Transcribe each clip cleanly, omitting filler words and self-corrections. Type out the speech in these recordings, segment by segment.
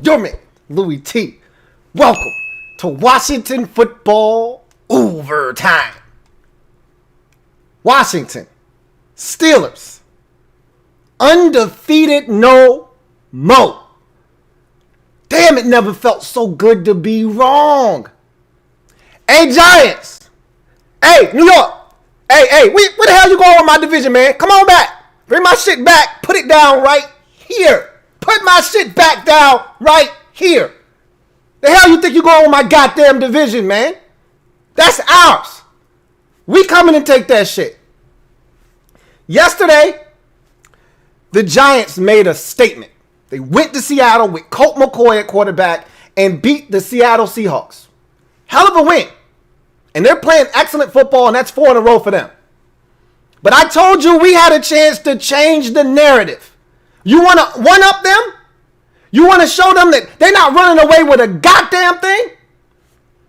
your man, Louie T. Welcome to Washington Football Overtime. Washington Steelers, undefeated no more. Damn, it never felt so good to be wrong. Hey, Giants. Hey, New York. Hey, where the hell you going with my division, man? Come on back. Bring my shit back. Put it down right here. Put my shit back down right here. The hell you think you going with my goddamn division, man? That's ours. We coming and take that shit. Yesterday, the Giants made a statement. They went to Seattle with Colt McCoy at quarterback and beat the Seattle Seahawks. Hell of a win. And they're playing excellent football, and that's 4 in a row for them. But I told you we had a chance to change the narrative. You want to one-up them? You want to show them that they're not running away with a goddamn thing?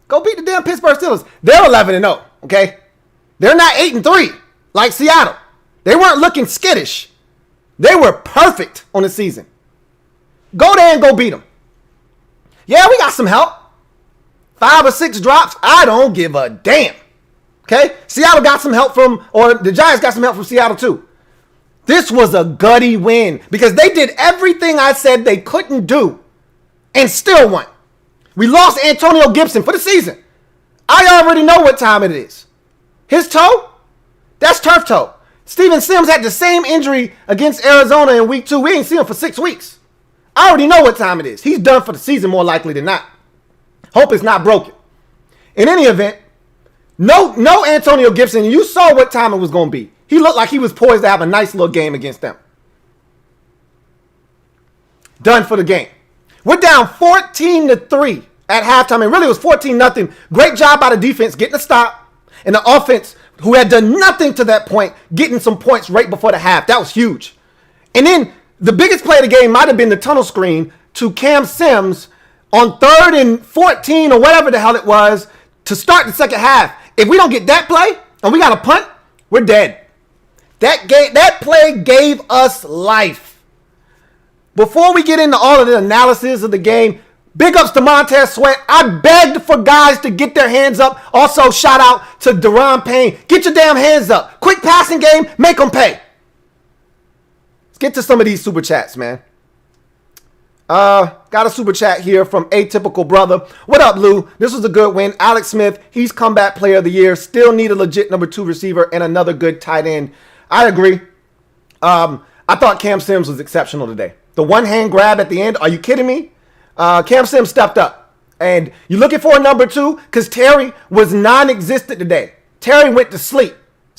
Go beat the damn Pittsburgh Steelers. They're 11-0, okay? They're not 8-3 like Seattle. They weren't looking skittish. They were perfect on the season. Go there and go beat them. Yeah, we got some help. 5 or 6 drops. I don't give a damn. Okay? Seattle got some help or the Giants got some help from Seattle too. This was a gutty win because they did everything I said they couldn't do and still won. We lost Antonio Gibson for the season. I already know what time it is. His toe? That's turf toe. Steven Sims had the same injury against Arizona in week 2. We ain't seen him for 6 weeks. I already know what time it is. He's done for the season more likely than not. Hope it's not broken. In any event, no Antonio Gibson. You saw what time it was going to be. He looked like he was poised to have a nice little game against them. Done for the game. We're down 14-3 at halftime. And really it was 14-0. Great job by the defense getting a stop. And the offense, who had done nothing to that point, getting some points right before the half. That was huge. And then the biggest play of the game might have been the tunnel screen to Cam Sims on 3rd and 14 or whatever the hell it was to start the second half. If we don't get that play and we got a punt, we're dead. That play gave us life. Before we get into all of the analysis of the game, big ups to Montez Sweat. I begged for guys to get their hands up. Also, shout out to Deron Payne. Get your damn hands up. Quick passing game, make them pay. Let's get to some of these super chats, man. Got a super chat here from Atypical Brother. What up, Lou? This was a good win. Alex Smith, he's comeback player of the year. Still need a legit number 2 receiver and another good tight end. I agree. I thought Cam Sims was exceptional today. The one-hand grab at the end, are you kidding me? Cam Sims stepped up. And you're looking for a number 2 because Terry was non-existent today. Terry went to sleep.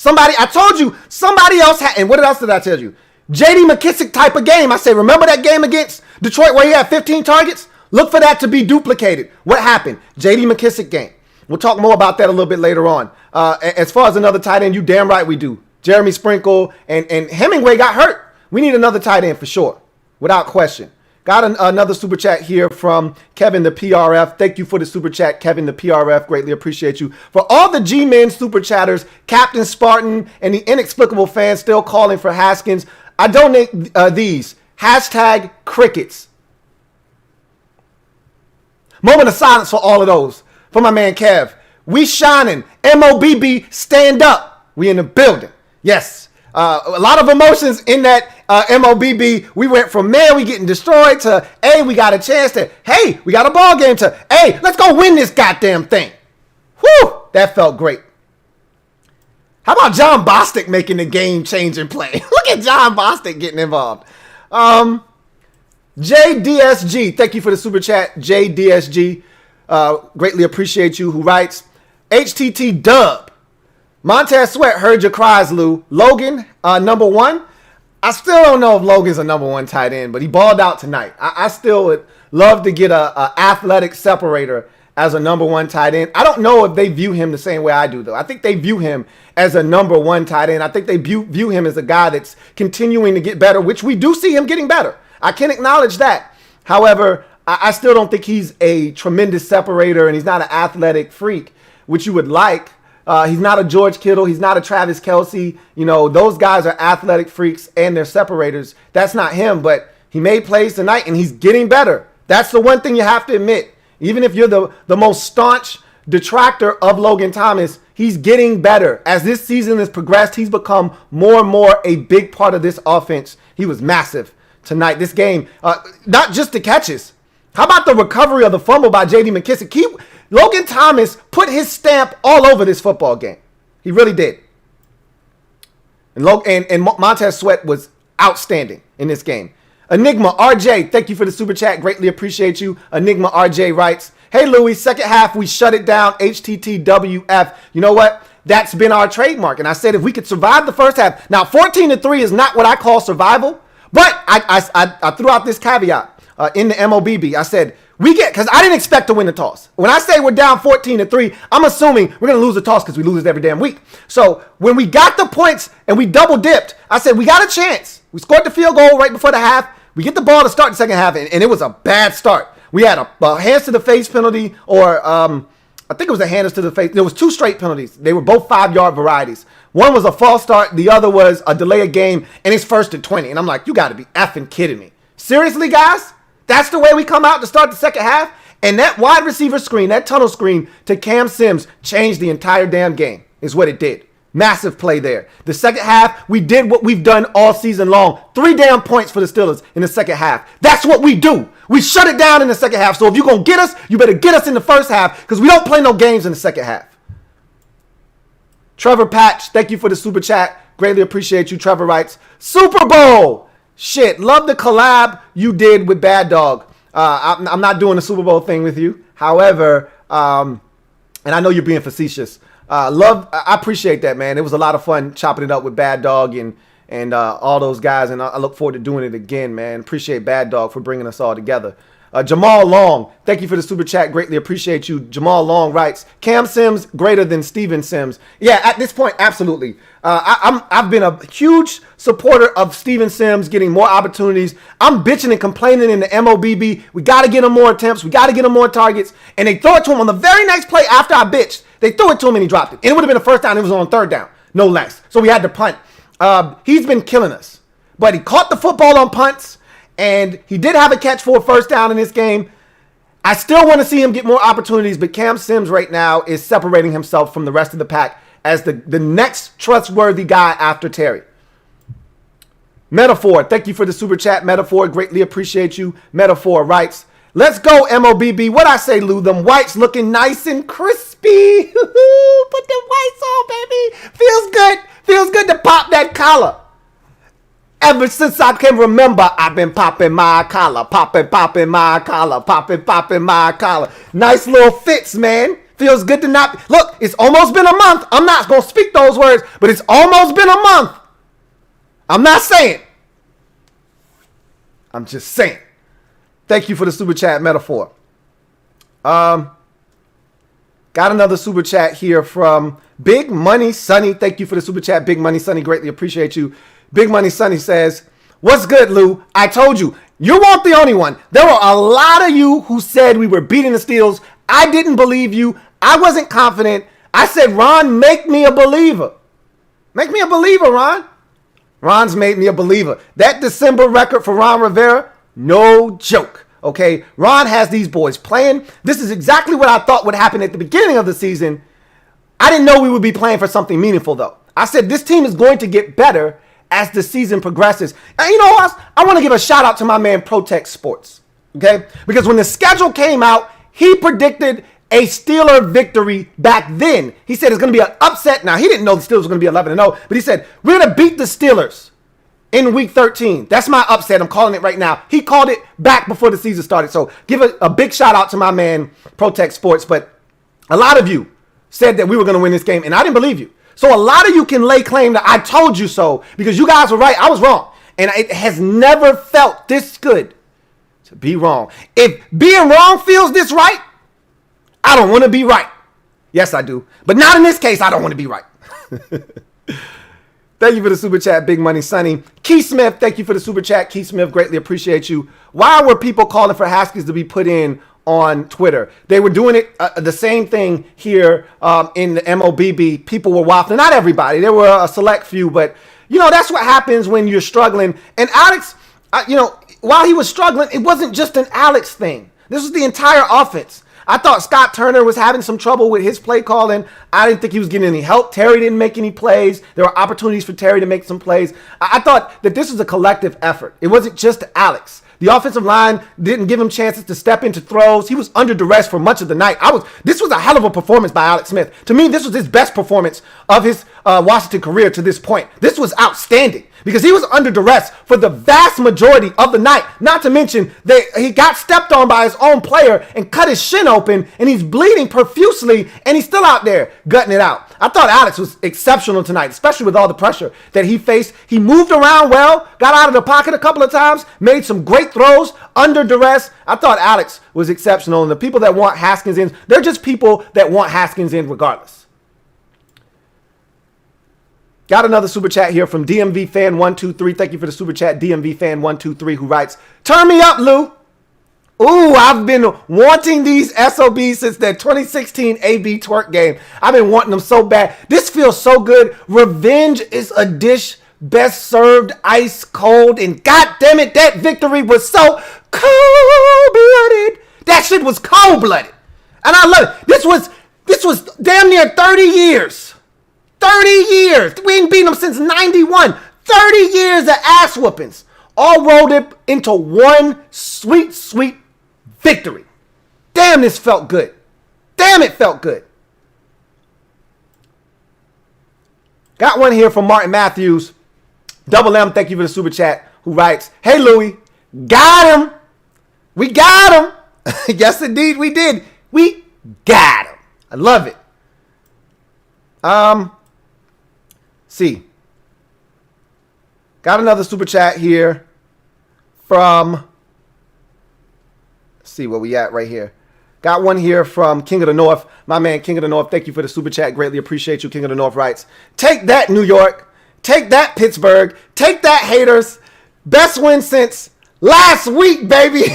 I told you, somebody else had, and what else did I tell you? J.D. McKissick type of game. I say, remember that game against Detroit where he had 15 targets? Look for that to be duplicated. What happened? J.D. McKissick game. We'll talk more about that a little bit later on. As far as another tight end, you damn right we do. Jeremy Sprinkle and Hemingway got hurt. We need another tight end for sure, without question. Got another super chat here from Kevin the PRF. Thank you for the super chat, Kevin the PRF. Greatly appreciate you. For all the G-Men super chatters, Captain Spartan, and the inexplicable fans still calling for Haskins, I donate these. Hashtag crickets. Moment of silence for all of those. For my man Kev. We shining. MOBB, stand up. We in the building. Yes. A lot of emotions in that MOBB. We went from, man, we getting destroyed to, hey, we got a chance to, hey, we got a ball game to, hey, let's go win this goddamn thing. Whew, that felt great. How about John Bostic making the game-changing play? Look at John Bostic getting involved. JDSG, thank you for the super chat, JDSG. Greatly appreciate you, who writes, HTT Dub. Montez Sweat, heard your cries, Lou. Logan, number 1. I still don't know if Logan's a number 1 tight end, but he balled out tonight. I still would love to get a athletic separator as a number 1 tight end. I don't know if they view him the same way I do, though. I think they view him as a number 1 tight end. I think they view him as a guy that's continuing to get better, which we do see him getting better. I can acknowledge that. However, I still don't think he's a tremendous separator, and he's not an athletic freak, which you would like. He's not a George Kittle. He's not a Travis Kelce. You know, those guys are athletic freaks and they're separators. That's not him, but he made plays tonight, and he's getting better. That's the one thing you have to admit. Even if you're the most staunch detractor of Logan Thomas, he's getting better. As this season has progressed, he's become more and more a big part of this offense. He was massive tonight. This game, not just the catches. How about the recovery of the fumble by J.D. McKissic? Logan Thomas put his stamp all over this football game. He really did. And Montez Sweat was outstanding in this game. Enigma RJ, thank you for the super chat. Greatly appreciate you. Enigma RJ writes, hey, Louie, second half, we shut it down. HTTWF. You know what? That's been our trademark. And I said if we could survive the first half. Now, 14-3 is not what I call survival. But I threw out this caveat in the MOBB. I said, because I didn't expect to win the toss. When I say we're down 14-3, I'm assuming we're going to lose the toss because we lose it every damn week. So when we got the points and we double dipped, I said, we got a chance. We scored the field goal right before the half. We get the ball to start the second half, and it was a bad start. We had a hands to the face penalty, or I think it was a hands to the face. There was 2 straight penalties. They were both 5-yard varieties. One was a false start. The other was a delay of game, and it's 1st and 20. And I'm like, you got to be effing kidding me. Seriously, guys? That's the way we come out to start the second half? And that wide receiver screen, that tunnel screen to Cam Sims changed the entire damn game is what it did. Massive play there. The second half, we did what we've done all season long. 3 damn points for the Steelers in the second half. That's what we do. We shut it down in the second half. So if you're going to get us, you better get us in the first half because we don't play no games in the second half. Trevor Patch, thank you for the super chat. Greatly appreciate you. Trevor writes, Super Bowl. Shit, love the collab you did with Bad Dog. I'm not doing the Super Bowl thing with you. However, and I know you're being facetious. I appreciate that, man. It was a lot of fun chopping it up with Bad Dog and all those guys, and I look forward to doing it again, man. Appreciate Bad Dog for bringing us all together. Jamal Long, thank you for the super chat. Greatly appreciate you. Jamal Long writes, Cam Sims greater than Steven Sims. Yeah, at this point, absolutely. I've been a huge supporter of Steven Sims getting more opportunities. I'm bitching and complaining in the MOBB. We got to get him more attempts. We got to get him more targets. And they throw it to him on the very next play after I bitched. They threw it to him and he dropped it. And it would have been a first down. It was on 3rd down. No less. So we had to punt. He's been killing us. But he caught the football on punts. And he did have a catch for a first down in this game. I still want to see him get more opportunities, but Cam Sims right now is separating himself from the rest of the pack as the next trustworthy guy after Terry. Metaphor, thank you for the super chat. Metaphor, greatly appreciate you. Metaphor writes, let's go, MOBB. What I say, Lou? Them whites looking nice and crispy. Put the whites on, baby. Feels good. Feels good to pop that collar. Ever since I can remember, I've been popping my collar, popping my collar, popping my collar. Nice little fits, man. Feels good to not... Look, it's almost been a month. I'm not going to speak those words, but it's almost been a month. I'm not saying. I'm just saying. Thank you for the super chat, Metaphor. Got another super chat here from Big Money Sonny. Thank you for the super chat, Big Money Sonny. Greatly appreciate you. Big Money Sonny says, what's good, Lou? I told you. You weren't the only one. There were a lot of you who said we were beating the Steelers. I didn't believe you. I wasn't confident. I said, Ron, make me a believer. Make me a believer, Ron. Ron's made me a believer. That December record for Ron Rivera, no joke. Okay, Ron has these boys playing. This is exactly what I thought would happen at the beginning of the season. I didn't know we would be playing for something meaningful, though. I said this team is going to get better as the season progresses. And you know what? I want to give a shout out to my man Protect Sports, okay? Because when the schedule came out, he predicted a Steeler victory back then. He said it's going to be an upset. Now, he didn't know the Steelers were going to be 11-0, but he said, we're going to beat the Steelers in week 13. That's my upset. I'm calling it right now. He called it back before the season started. So give a big shout out to my man Protect Sports. But a lot of you said that we were going to win this game, and I didn't believe you. So a lot of you can lay claim that I told you so because you guys were right. I was wrong. And it has never felt this good to be wrong. If being wrong feels this right, I don't want to be right. Yes, I do. But not in this case. I don't want to be right. Thank you for the super chat, Big Money Sonny. Keith Smith, thank you for the super chat. Keith Smith, greatly appreciate you. Why were people calling for Haskins to be put in on Twitter? They were doing it the same thing here in the MOBB. People were waffling. Not everybody. There were a select few, but you know that's what happens when you're struggling. And Alex, while he was struggling, it wasn't just an Alex thing. This was the entire offense. I thought Scott Turner was having some trouble with his play calling. I didn't think he was getting any help. Terry didn't make any plays. There were opportunities for Terry to make some plays. I thought that this was a collective effort. It wasn't just Alex. The offensive line didn't give him chances to step into throws. He was under duress for much of the night. This was a hell of a performance by Alex Smith. To me, this was his best performance of his Washington career to this point. This was outstanding because he was under duress for the vast majority of the night. Not to mention that he got stepped on by his own player and cut his shin open, and he's bleeding profusely, and he's still out there gutting it out. I thought Alex was exceptional tonight, especially with all the pressure that he faced. He moved around well, got out of the pocket a couple of times, made some great throws under duress. I thought Alex was exceptional, and the people that want Haskins in, they're just people that want Haskins in regardless. Got another super chat here from DMV Fan 123. Thank you for the super chat, DMV Fan 123, who writes, "Turn me up, Lou. Ooh, I've been wanting these SOBs since that 2016 A.B. twerk game. I've been wanting them so bad. This feels so good. Revenge is a dish best served ice cold. And God damn it, that victory was so cold-blooded. That shit was cold-blooded. And I love it. This was damn near 30 years. 30 years. We ain't beaten them since 91. 30 years of ass whoopings. All rolled up into one sweet, sweet victory. Damn, this felt good. Damn, it felt good. Got one here from Martin Matthews. Double M, thank you for the super chat, who writes, "Hey, Louie, got him. We got him." Yes, indeed, we did. We got him. I love it. See. Got another super chat here from, let's see where we at right here. Got one here from King of the North. My man, King of the North, thank you for the super chat. Greatly appreciate you. King of the North writes, "Take that, New York. Take that, Pittsburgh. Take that, haters. Best win since last week, baby."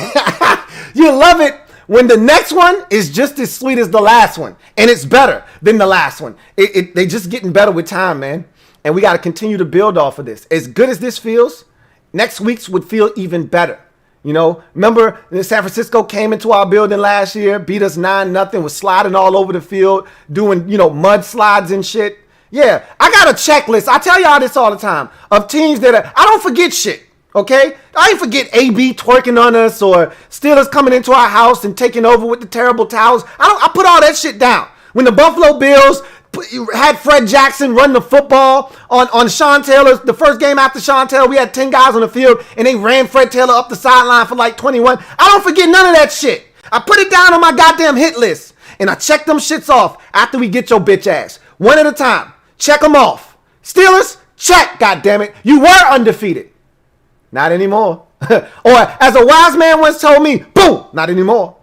You love it when the next one is just as sweet as the last one. And it's better than the last one. They just getting better with time, man. And we got to continue to build off of this. As good as this feels, next week's would feel even better. You know, remember San Francisco came into our building last year, beat us 9-0, was sliding all over the field, doing, mudslides and shit. Yeah, I got a checklist. I tell y'all this all the time of teams that I don't forget shit. Okay? I ain't forget A.B. twerking on us or Steelers coming into our house and taking over with the terrible towels. I put all that shit down. When the Buffalo Bills had Fred Jackson run the football on Sean Taylor, the first game after Sean Taylor, we had 10 guys on the field and they ran Fred Taylor up the sideline for like 21. I don't forget none of that shit. I put it down on my goddamn hit list and I check them shits off after we get your bitch ass. One at a time. Check them off. Steelers, check, goddammit. You were undefeated. Not anymore. Or as a wise man once told me, boom, not anymore.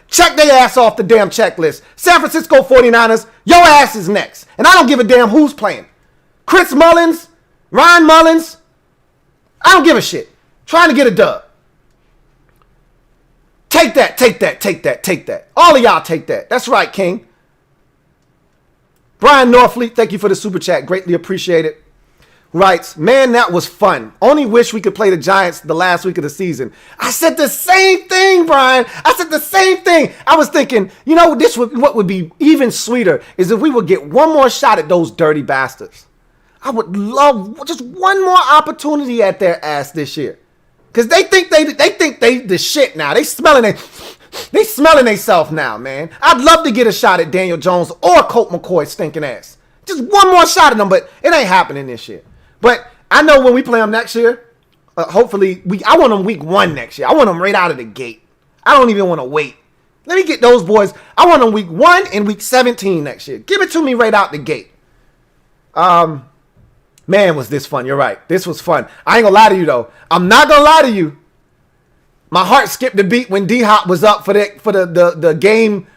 Check their ass off the damn checklist. San Francisco 49ers, your ass is next. And I don't give a damn who's playing. Chris Mullins, Ryan Mullins, I don't give a shit. Trying to get a dub. Take that, take that, take that, take that. All of y'all take that. That's right, King. Brian Norfleet, thank you for the super chat. Greatly appreciate it. Writes, "Man, that was fun. Only wish we could play the Giants the last week of the season." I said the same thing, Brian. I said the same thing. I was thinking, what would be even sweeter is if we would get one more shot at those dirty bastards. I would love just one more opportunity at their ass this year. Because they think they the shit now. They smelling themselves now, man. I'd love to get a shot at Daniel Jones or Colt McCoy's stinking ass. Just one more shot at them, but it ain't happening this year. But I know when we play them next year, hopefully, I want them week 1 next year. I want them right out of the gate. I don't even want to wait. Let me get those boys. I want them week 1 and week 17 next year. Give it to me right out the gate. Man, was this fun. You're right. This was fun. I ain't gonna lie to you, though. I'm not gonna lie to you. My heart skipped a beat when D-Hop was up for the game.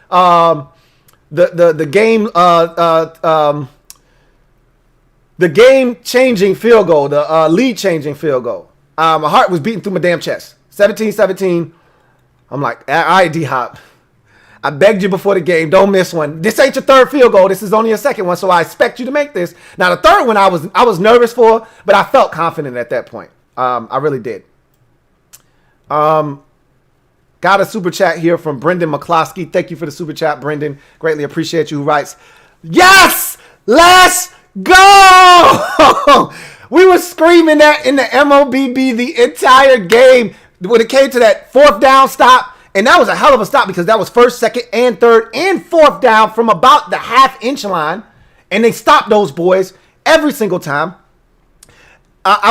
The game-changing field goal, the lead-changing field goal. My heart was beating through my damn chest. 17-17. I'm like, all right, D-Hop. I begged you before the game. Don't miss one. This ain't your third field goal. This is only your second one, so I expect you to make this. Now, the third one I was nervous for, but I felt confident at that point. I really did. Got a super chat here from Brendan McCloskey. Thank you for the super chat, Brendan. Greatly appreciate you. Who writes, yes, let's go. We were screaming that in the MOBB the entire game when it came to that fourth down stop. And that was a hell of a stop because that was first, second, and third, and fourth down from about the half-inch line. And they stopped those boys every single time.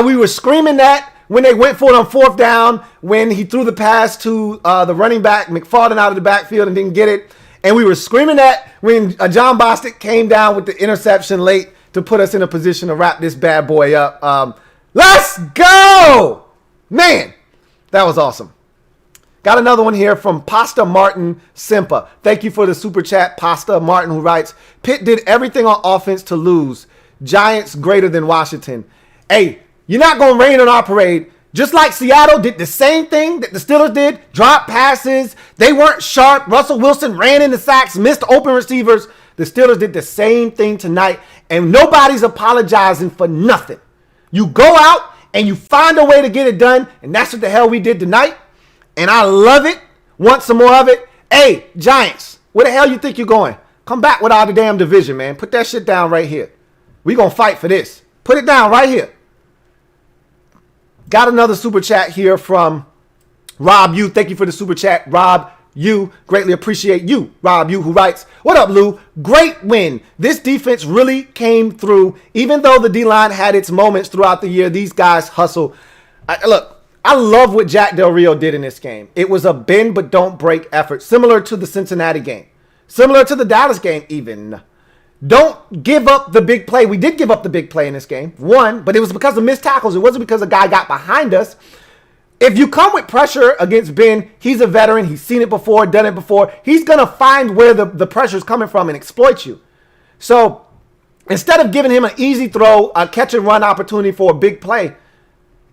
We were screaming that when they went for it on fourth down, when he threw the pass to the running back, McFarland, out of the backfield and didn't get it. And we were screaming that when John Bostic came down with the interception late to put us in a position to wrap this bad boy up. Let's go! Man, that was awesome. Got another one here from Pasta Martin Simpa. Thank you for the super chat, Pasta Martin, who writes, Pitt did everything on offense to lose. Giants greater than Washington. Hey, you're not going to rain on our parade. Just like Seattle did the same thing that the Steelers did. Drop passes. They weren't sharp. Russell Wilson ran into sacks, missed open receivers. The Steelers did the same thing tonight. And nobody's apologizing for nothing. You go out and you find a way to get it done. And that's what the hell we did tonight. And I love it. Want some more of it? Hey, Giants, where the hell you think you're going? Come back with our damn division, man. Put that shit down right here. We going to fight for this. Put it down right here. Got another super chat here from Rob U. Thank you for the super chat, Rob U. Greatly appreciate you, Rob U, who writes, what up, Lou? Great win. This defense really came through. Even though the D-line had its moments throughout the year, these guys hustle. Look. I love what Jack Del Rio did in this game. It was a bend but don't break effort, similar to the Cincinnati game, similar to the Dallas game even. Don't give up the big play. We did give up the big play in this game, one, but it was because of missed tackles. It wasn't because a guy got behind us. If you come with pressure against Ben, he's a veteran. He's seen it before, done it before. He's going to find where the pressure is coming from and exploit you. So instead of giving him an easy throw, a catch and run opportunity for a big play,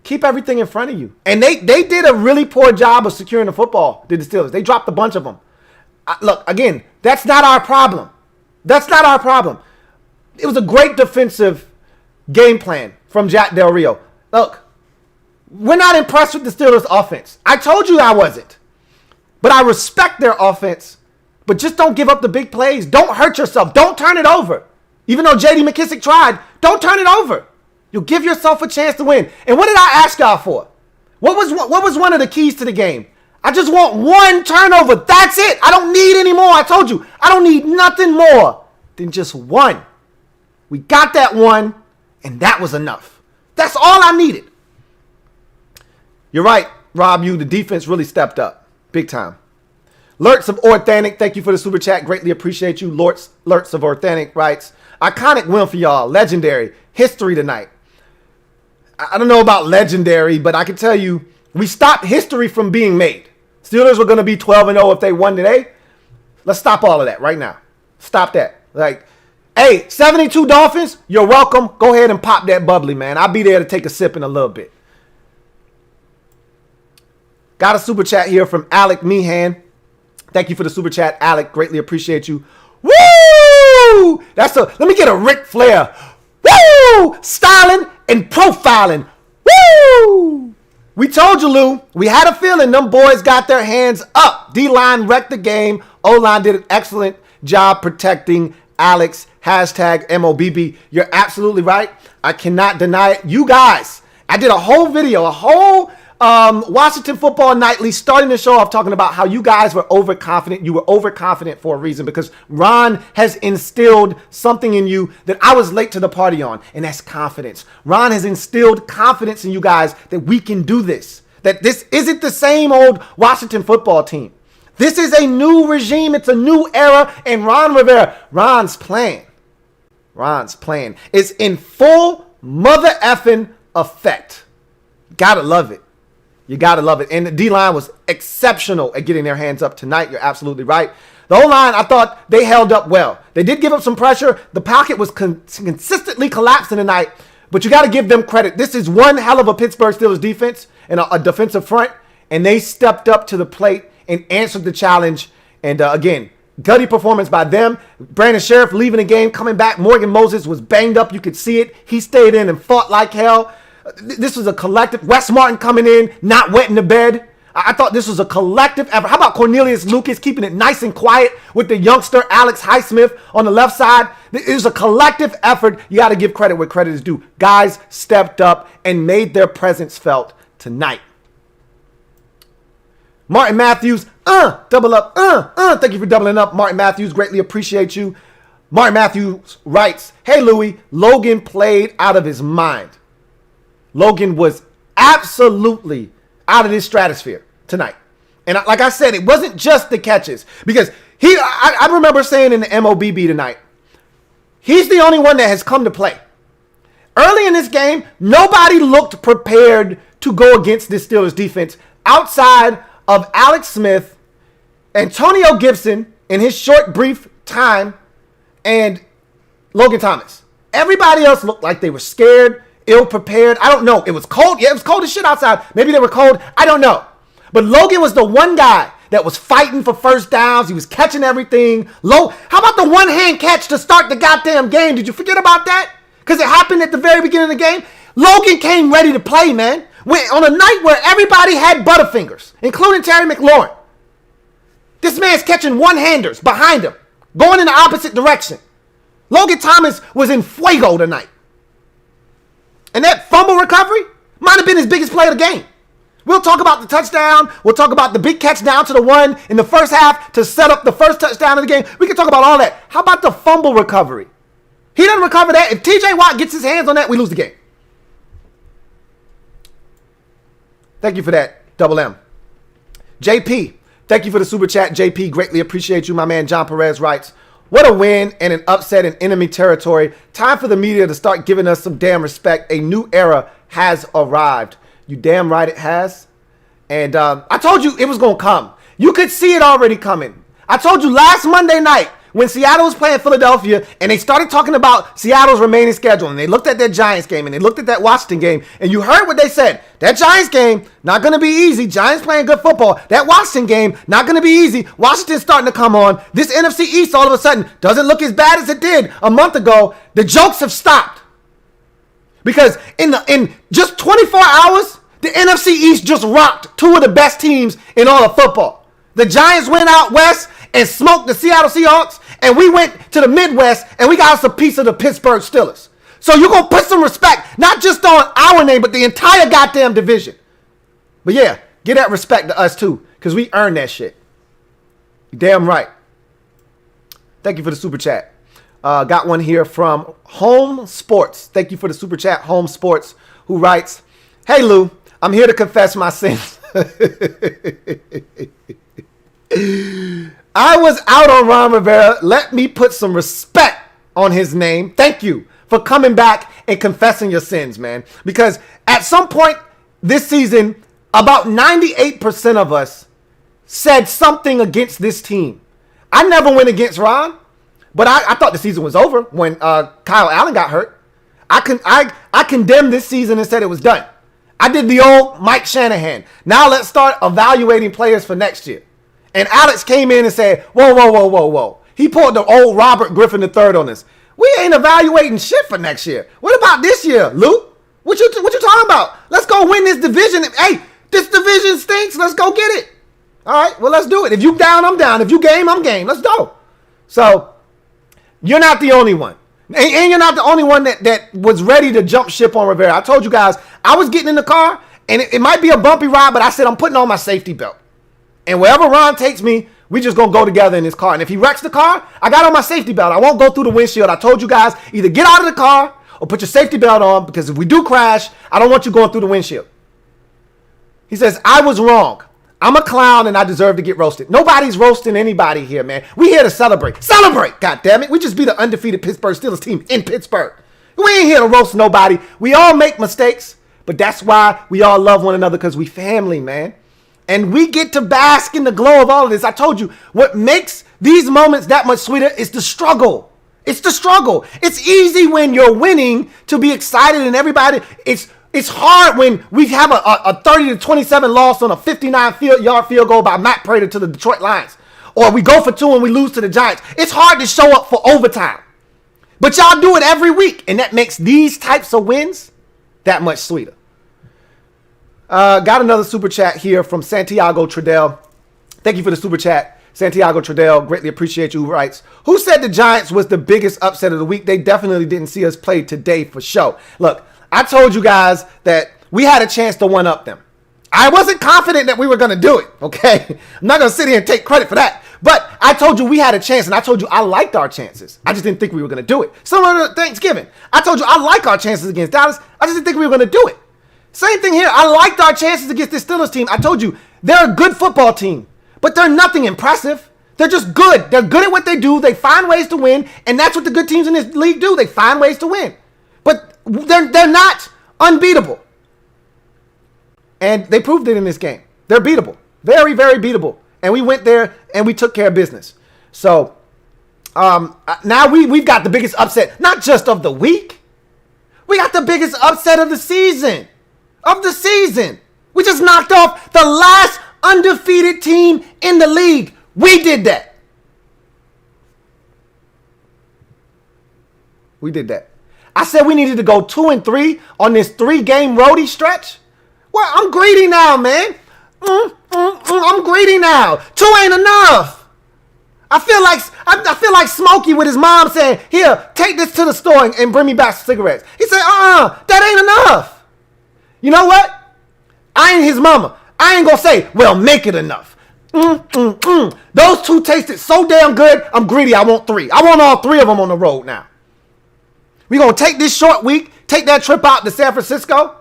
keep everything in front of you. And they did a really poor job of securing the football, did the Steelers. They dropped a bunch of them. Look, again, that's not our problem. That's not our problem. It was a great defensive game plan from Jack Del Rio. Look, we're not impressed with the Steelers' offense. I told you I wasn't. But I respect their offense. But just don't give up the big plays. Don't hurt yourself. Don't turn it over. Even though J.D. McKissick tried, don't turn it over. You'll give yourself a chance to win. And what did I ask y'all for? What was one of the keys to the game? I just want one turnover. That's it. I don't need any more. I told you, I don't need nothing more than just one. We got that one, and that was enough. That's all I needed. You're right, Rob. The defense really stepped up. Big time. Lurts of Orthanic, thank you for the super chat. Greatly appreciate you. Lurts of Orthanic writes, iconic win for y'all. Legendary. History tonight. I don't know about legendary, but I can tell you we stopped history from being made. Steelers were going to be 12-0 if they won today. Let's stop all of that right now. Stop that. Like, hey, 72 Dolphins, you're welcome. Go ahead and pop that bubbly, man. I'll be there to take a sip in a little bit. Got a super chat here from Alec Meehan. Thank you for the super chat, Alec. Greatly appreciate you. Woo! Let me get a Ric Flair. Woo! Styling and profiling. Woo! We told you, Lou. We had a feeling them boys got their hands up. D-line wrecked the game. O-line did an excellent job protecting Alex. Hashtag MOBB. You're absolutely right. I cannot deny it. You guys, I did a whole video, Washington Football Nightly, starting the show off talking about how you guys were overconfident. You were overconfident for a reason because Ron has instilled something in you that I was late to the party on, and that's confidence. Ron has instilled confidence in you guys that we can do this, that this isn't the same old Washington football team. This is a new regime. It's a new era, and Ron Rivera, Ron's plan is in full mother effing effect. Gotta love it. You got to love it. And the D-line was exceptional at getting their hands up tonight. You're absolutely right. The O-line, I thought they held up well. They did give up some pressure. The pocket was consistently collapsing tonight, but you got to give them credit. This is one hell of a Pittsburgh Steelers defense and a defensive front, and they stepped up to the plate and answered the challenge. And again, gutty performance by them. Brandon Sheriff leaving the game, coming back. Morgan Moses was banged up. You could see it. He stayed in and fought like hell. This was a collective. Wes Martin coming in, not wetting the bed. I thought this was a collective effort. How about Cornelius Lucas keeping it nice and quiet with the youngster Alex Highsmith on the left side? It was a collective effort. You got to give credit where credit is due. Guys stepped up and made their presence felt tonight. Martin Matthews, double up, thank you for doubling up. Martin Matthews, greatly appreciate you. Martin Matthews writes, hey, Louie, Logan played out of his mind. Logan was absolutely out of this stratosphere tonight. And like I said, it wasn't just the catches. Because I remember saying in the MOBB tonight, he's the only one that has come to play. Early in this game, nobody looked prepared to go against this Steelers defense outside of Alex Smith, Antonio Gibson in his short, brief time, and Logan Thomas. Everybody else looked like they were scared, ill-prepared. I don't know. It was cold. Yeah, it was cold as shit outside. Maybe they were cold. I don't know. But Logan was the one guy that was fighting for first downs. He was catching everything. How about the one-hand catch to start the goddamn game? Did you forget about that? Because it happened at the very beginning of the game. Logan came ready to play, man. On a night where everybody had butterfingers, including Terry McLaurin. This man's catching one-handers behind him, going in the opposite direction. Logan Thomas was in fuego tonight. And that fumble recovery might have been his biggest play of the game. We'll talk about the touchdown. We'll talk about the big catch down to the one in the first half to set up the first touchdown of the game. We can talk about all that. How about the fumble recovery? He doesn't recover that. If TJ Watt gets his hands on that, we lose the game. Thank you for that, Double M. JP, thank you for the super chat. JP, greatly appreciate you. My man John Perez writes, what a win and an upset in enemy territory. Time for the media to start giving us some damn respect. A new era has arrived. You damn right it has. And I told you it was going to come. You could see it already coming. I told you last Monday night when Seattle was playing Philadelphia and they started talking about Seattle's remaining schedule and they looked at that Giants game and they looked at that Washington game and you heard what they said. That Giants game, not going to be easy. Giants playing good football. That Washington game, not going to be easy. Washington's starting to come on. This NFC East all of a sudden doesn't look as bad as it did a month ago. The jokes have stopped. Because in just 24 hours, the NFC East just rocked two of the best teams in all of football. The Giants went out west and smoked the Seattle Seahawks, and we went to the Midwest and we got us a piece of the Pittsburgh Steelers. So you're going to put some respect, not just on our name, but the entire goddamn division. But yeah, give that respect to us too, because we earned that shit. You damn right. Thank you for the super chat. Got one here from Home Sports. Thank you for the super chat, Home Sports, who writes, hey Lou, I'm here to confess my sins. I was out on Ron Rivera. Let me put some respect on his name. Thank you for coming back and confessing your sins, man. Because at some point this season, about 98% of us said something against this team. I never went against Ron, but I thought the season was over when Kyle Allen got hurt. I condemned this season and said it was done. I did the old Mike Shanahan. Now let's start evaluating players for next year. And Alex came in and said, whoa. He pulled the old Robert Griffin III on us. We ain't evaluating shit for next year. What about this year, Lou? What you talking about? Let's go win this division. Hey, this division stinks. Let's go get it. All right, well, let's do it. If you down, I'm down. If you game, I'm game. Let's go. So you're not the only one. And you're not the only one that was ready to jump ship on Rivera. I told you guys, I was getting in the car, and it might be a bumpy ride, but I said I'm putting on my safety belt. And wherever Ron takes me, we just going to go together in this car. And if he wrecks the car, I got on my safety belt. I won't go through the windshield. I told you guys, either get out of the car or put your safety belt on, because if we do crash, I don't want you going through the windshield. He says, I was wrong. I'm a clown and I deserve to get roasted. Nobody's roasting anybody here, man. We here to celebrate. Celebrate, goddammit. We just beat an undefeated Pittsburgh Steelers team in Pittsburgh. We ain't here to roast nobody. We all make mistakes, but that's why we all love one another, because we family, man. And we get to bask in the glow of all of this. I told you, what makes these moments that much sweeter is the struggle. It's the struggle. It's easy when you're winning to be excited and everybody. It's hard when we have a 30-27 loss on a 59-yard field goal by Matt Prater to the Detroit Lions. Or we go for 2 and we lose to the Giants. It's hard to show up for overtime. But y'all do it every week. And that makes these types of wins that much sweeter. Got another super chat here from Santiago Tradell. Thank you for the super chat. Santiago Tradell, greatly appreciate you. Who writes, who said the Giants was the biggest upset of the week? They definitely didn't see us play today for show. Look, I told you guys that we had a chance to one-up them. I wasn't confident that we were going to do it, okay? I'm not going to sit here and take credit for that. But I told you we had a chance, and I told you I liked our chances. I just didn't think we were going to do it. Similar to Thanksgiving. I told you I like our chances against Dallas. I just didn't think we were going to do it. Same thing here. I liked our chances against this Steelers team. I told you they're a good football team, but they're nothing impressive. They're just good. They're good at what they do. They find ways to win, and that's what the good teams in this league do. They find ways to win. But they're not unbeatable. And they proved it in this game. They're beatable. Very, very beatable. And we went there and we took care of business. So now we've got the biggest upset, not just of the week. We got the biggest upset of the season. We just knocked off the last undefeated team in the league. We did that. I said we needed to go 2-3 on this 3-game roadie stretch. Well, I'm greedy now, man. I'm greedy now. 2 ain't enough. I feel like Smokey with his mom saying, here, take this to the store and bring me back some cigarettes. He said, that ain't enough. You know what? I ain't his mama. I ain't gonna say, well, make it enough. Those 2 tasted so damn good, I'm greedy. I want 3. I want all 3 of them on the road now. We're gonna take this short week, take that trip out to San Francisco,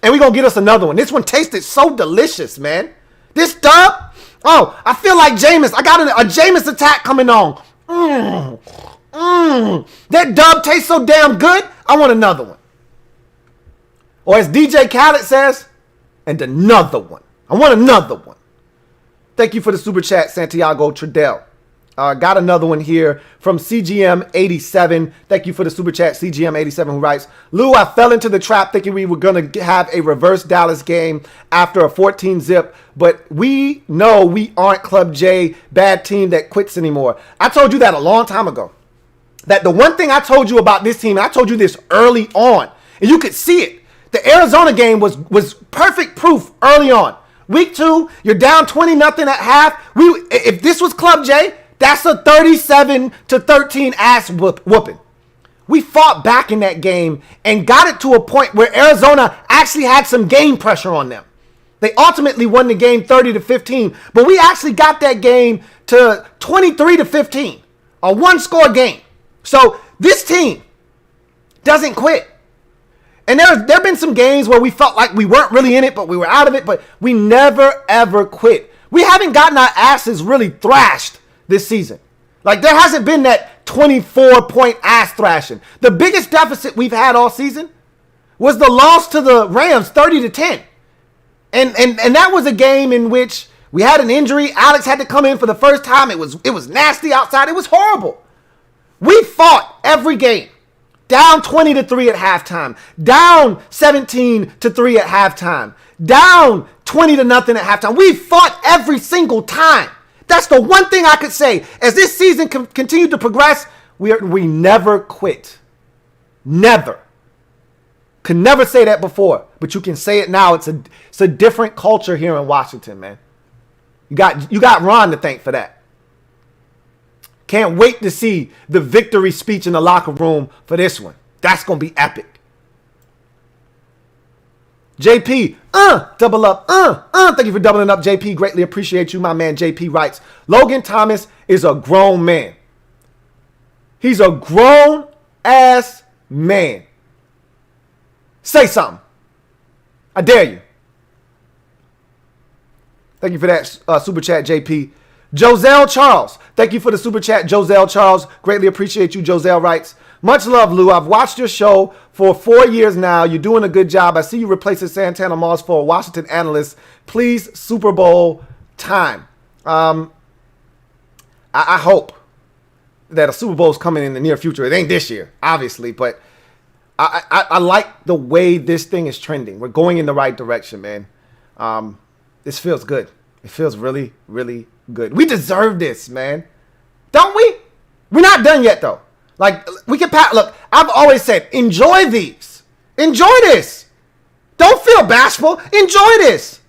and we're going to get us another one. This one tasted so delicious, man. This dub, I feel like Jameis. I got a Jameis attack coming on. That dub tastes so damn good, I want another one. Or as DJ Khaled says, and another one. I want another one. Thank you for the super chat, Santiago Tradell. Got another one here from CGM87. Thank you for the super chat, CGM87, who writes, Lou, I fell into the trap thinking we were going to have a reverse Dallas game after a 14-zip, but we know we aren't Club J, bad team that quits anymore. I told you that a long time ago. That the one thing I told you about this team, and I told you this early on, and you could see it. The Arizona game was perfect proof early on. Week 2, you're down 20-0 at half. If this was Club J, that's a 37-13 ass whooping. We fought back in that game and got it to a point where Arizona actually had some game pressure on them. They ultimately won the game 30-15, but we actually got that game to 23-15, a 1-score game. So this team doesn't quit. And there have been some games where we felt like we weren't really in it, but we were out of it, but we never, ever quit. We haven't gotten our asses really thrashed this season. Like, there hasn't been that 24-point ass thrashing. The biggest deficit we've had all season was the loss to the Rams 30-10. And that was a game in which we had an injury. Alex had to come in for the first time. It was nasty outside. It was horrible. We fought every game. Down 20-3 at halftime. Down 17-3 at halftime. Down 20-0 at halftime. We fought every single time. That's the one thing I could say. As this season continued to progress, we never quit. Never. Could never say that before, but you can say it now. It's a different culture here in Washington, man. You got Ron to thank for that. Can't wait to see the victory speech in the locker room for this one. That's going to be epic. JP, double up, thank you for doubling up, JP. Greatly appreciate you, my man. JP writes, Logan Thomas is a grown man. He's a grown-ass man. Say something. I dare you. Thank you for that super chat, JP. Joselle Charles, thank you for the super chat, Joselle Charles. Greatly appreciate you, Joselle writes, much love, Lou. I've watched your show for 4 years now. You're doing a good job. I see you replacing Santana Moss for a Washington analyst. Please, Super Bowl time. I hope that a Super Bowl is coming in the near future. It ain't this year, obviously, but I like the way this thing is trending. We're going in the right direction, man. This feels good. It feels really, really good. We deserve this, man. Don't we? We're not done yet, though. Like, we can look, I've always said, enjoy these. Enjoy this. Don't feel bashful. Enjoy this.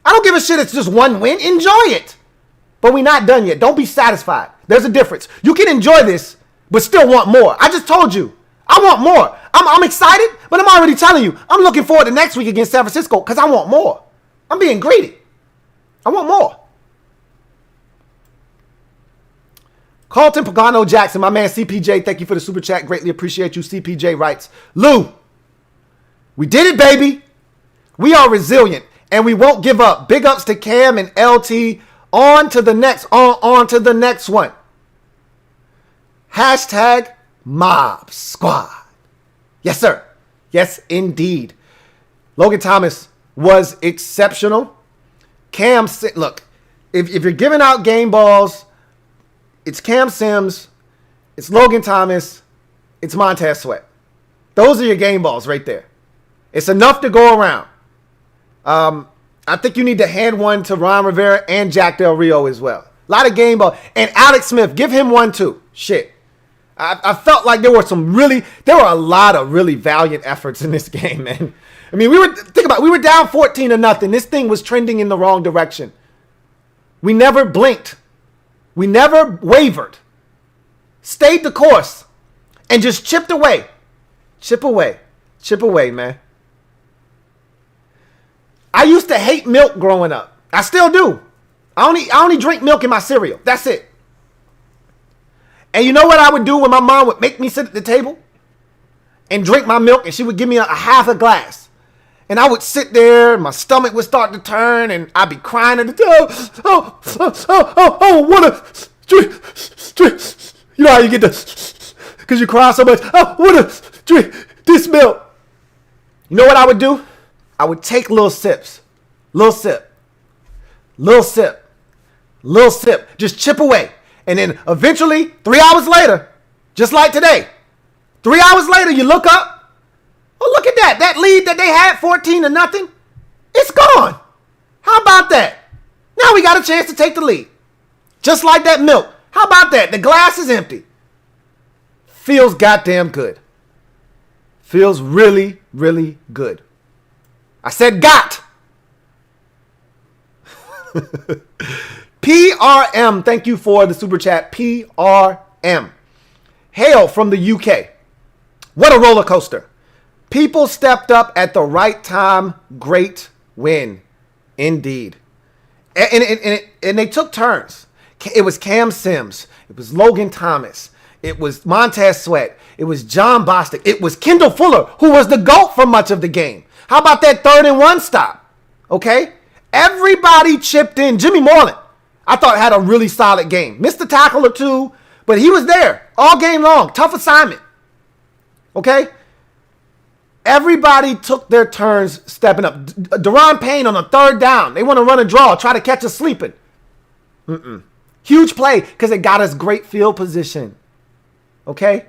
I don't give a shit it's just one win. Enjoy it. But we're not done yet. Don't be satisfied. There's a difference. You can enjoy this, but still want more. I just told you. I want more. I'm excited, but I'm already telling you. I'm looking forward to next week against San Francisco because I want more. I'm being greedy. I want more. Carlton Pagano Jackson, my man CPJ, thank you for the super chat. Greatly appreciate you. CPJ writes, Lou, we did it, baby. We are resilient, and we won't give up. Big ups to Cam and LT. On to the next one. Hashtag Mob Squad. Yes, sir. Yes, indeed. Logan Thomas was exceptional. Cam, look, if you're giving out game balls, it's Cam Sims, it's Logan Thomas, it's Montez Sweat. Those are your game balls right there. It's enough to go around. I think you need to hand one to Ron Rivera and Jack Del Rio as well. A lot of game ball. And Alex Smith, give him one too. Shit. I felt like there were a lot of really valiant efforts in this game, man. I mean, we were down 14-0. This thing was trending in the wrong direction. We never blinked. We never wavered. Stayed the course. And just chipped away. Chip away. Chip away, man. I used to hate milk growing up. I still do. I only drink milk in my cereal. That's it. And you know what I would do when my mom would make me sit at the table and drink my milk, and she would give me a half a glass. And I would sit there, and my stomach would start to turn, and I'd be crying at the what a drink. You know how you get because you cry so much. Oh, what a drink this milk. You know what I would do? I would take little sips. Little sip. Little sip. Little sip. Just chip away. And then eventually, 3 hours later, just like today, 3 hours later, you look up. Oh, look at that. That lead that they had, 14-0, it's gone. How about that? Now we got a chance to take the lead. Just like that milk. How about that? The glass is empty. Feels goddamn good. Feels really, really good. I said got. PRM, thank you for the super chat. PRM. Hail from the UK. What a roller coaster. People stepped up at the right time. Great win. Indeed. And they took turns. It was Cam Sims. It was Logan Thomas. It was Montez Sweat. It was John Bostic. It was Kendall Fuller, who was the GOAT for much of the game. How about that 3rd-and-1 stop? Okay? Everybody chipped in. Jimmy Moreland, I thought, had a really solid game. Missed a tackle or two, but he was there all game long. Tough assignment. Okay? Everybody took their turns stepping up. Deron Payne on a 3rd down. They want to run a draw, try to catch us sleeping. Huge play because it got us great field position. Okay?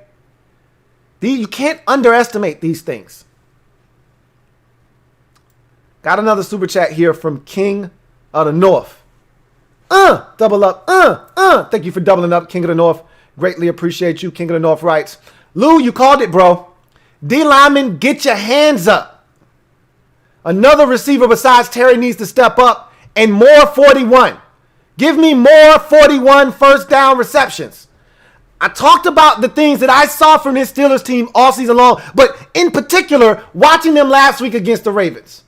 You can't underestimate these things. Got another super chat here from King of the North. Double up. Thank you for doubling up, King of the North. Greatly appreciate you. King of the North writes, Lou, you called it, bro. D lineman, get your hands up. Another receiver besides Terry needs to step up, and more 41. Give me more 41 first down receptions. I talked about the things that I saw from this Steelers team all season long, but in particular, watching them last week against the Ravens.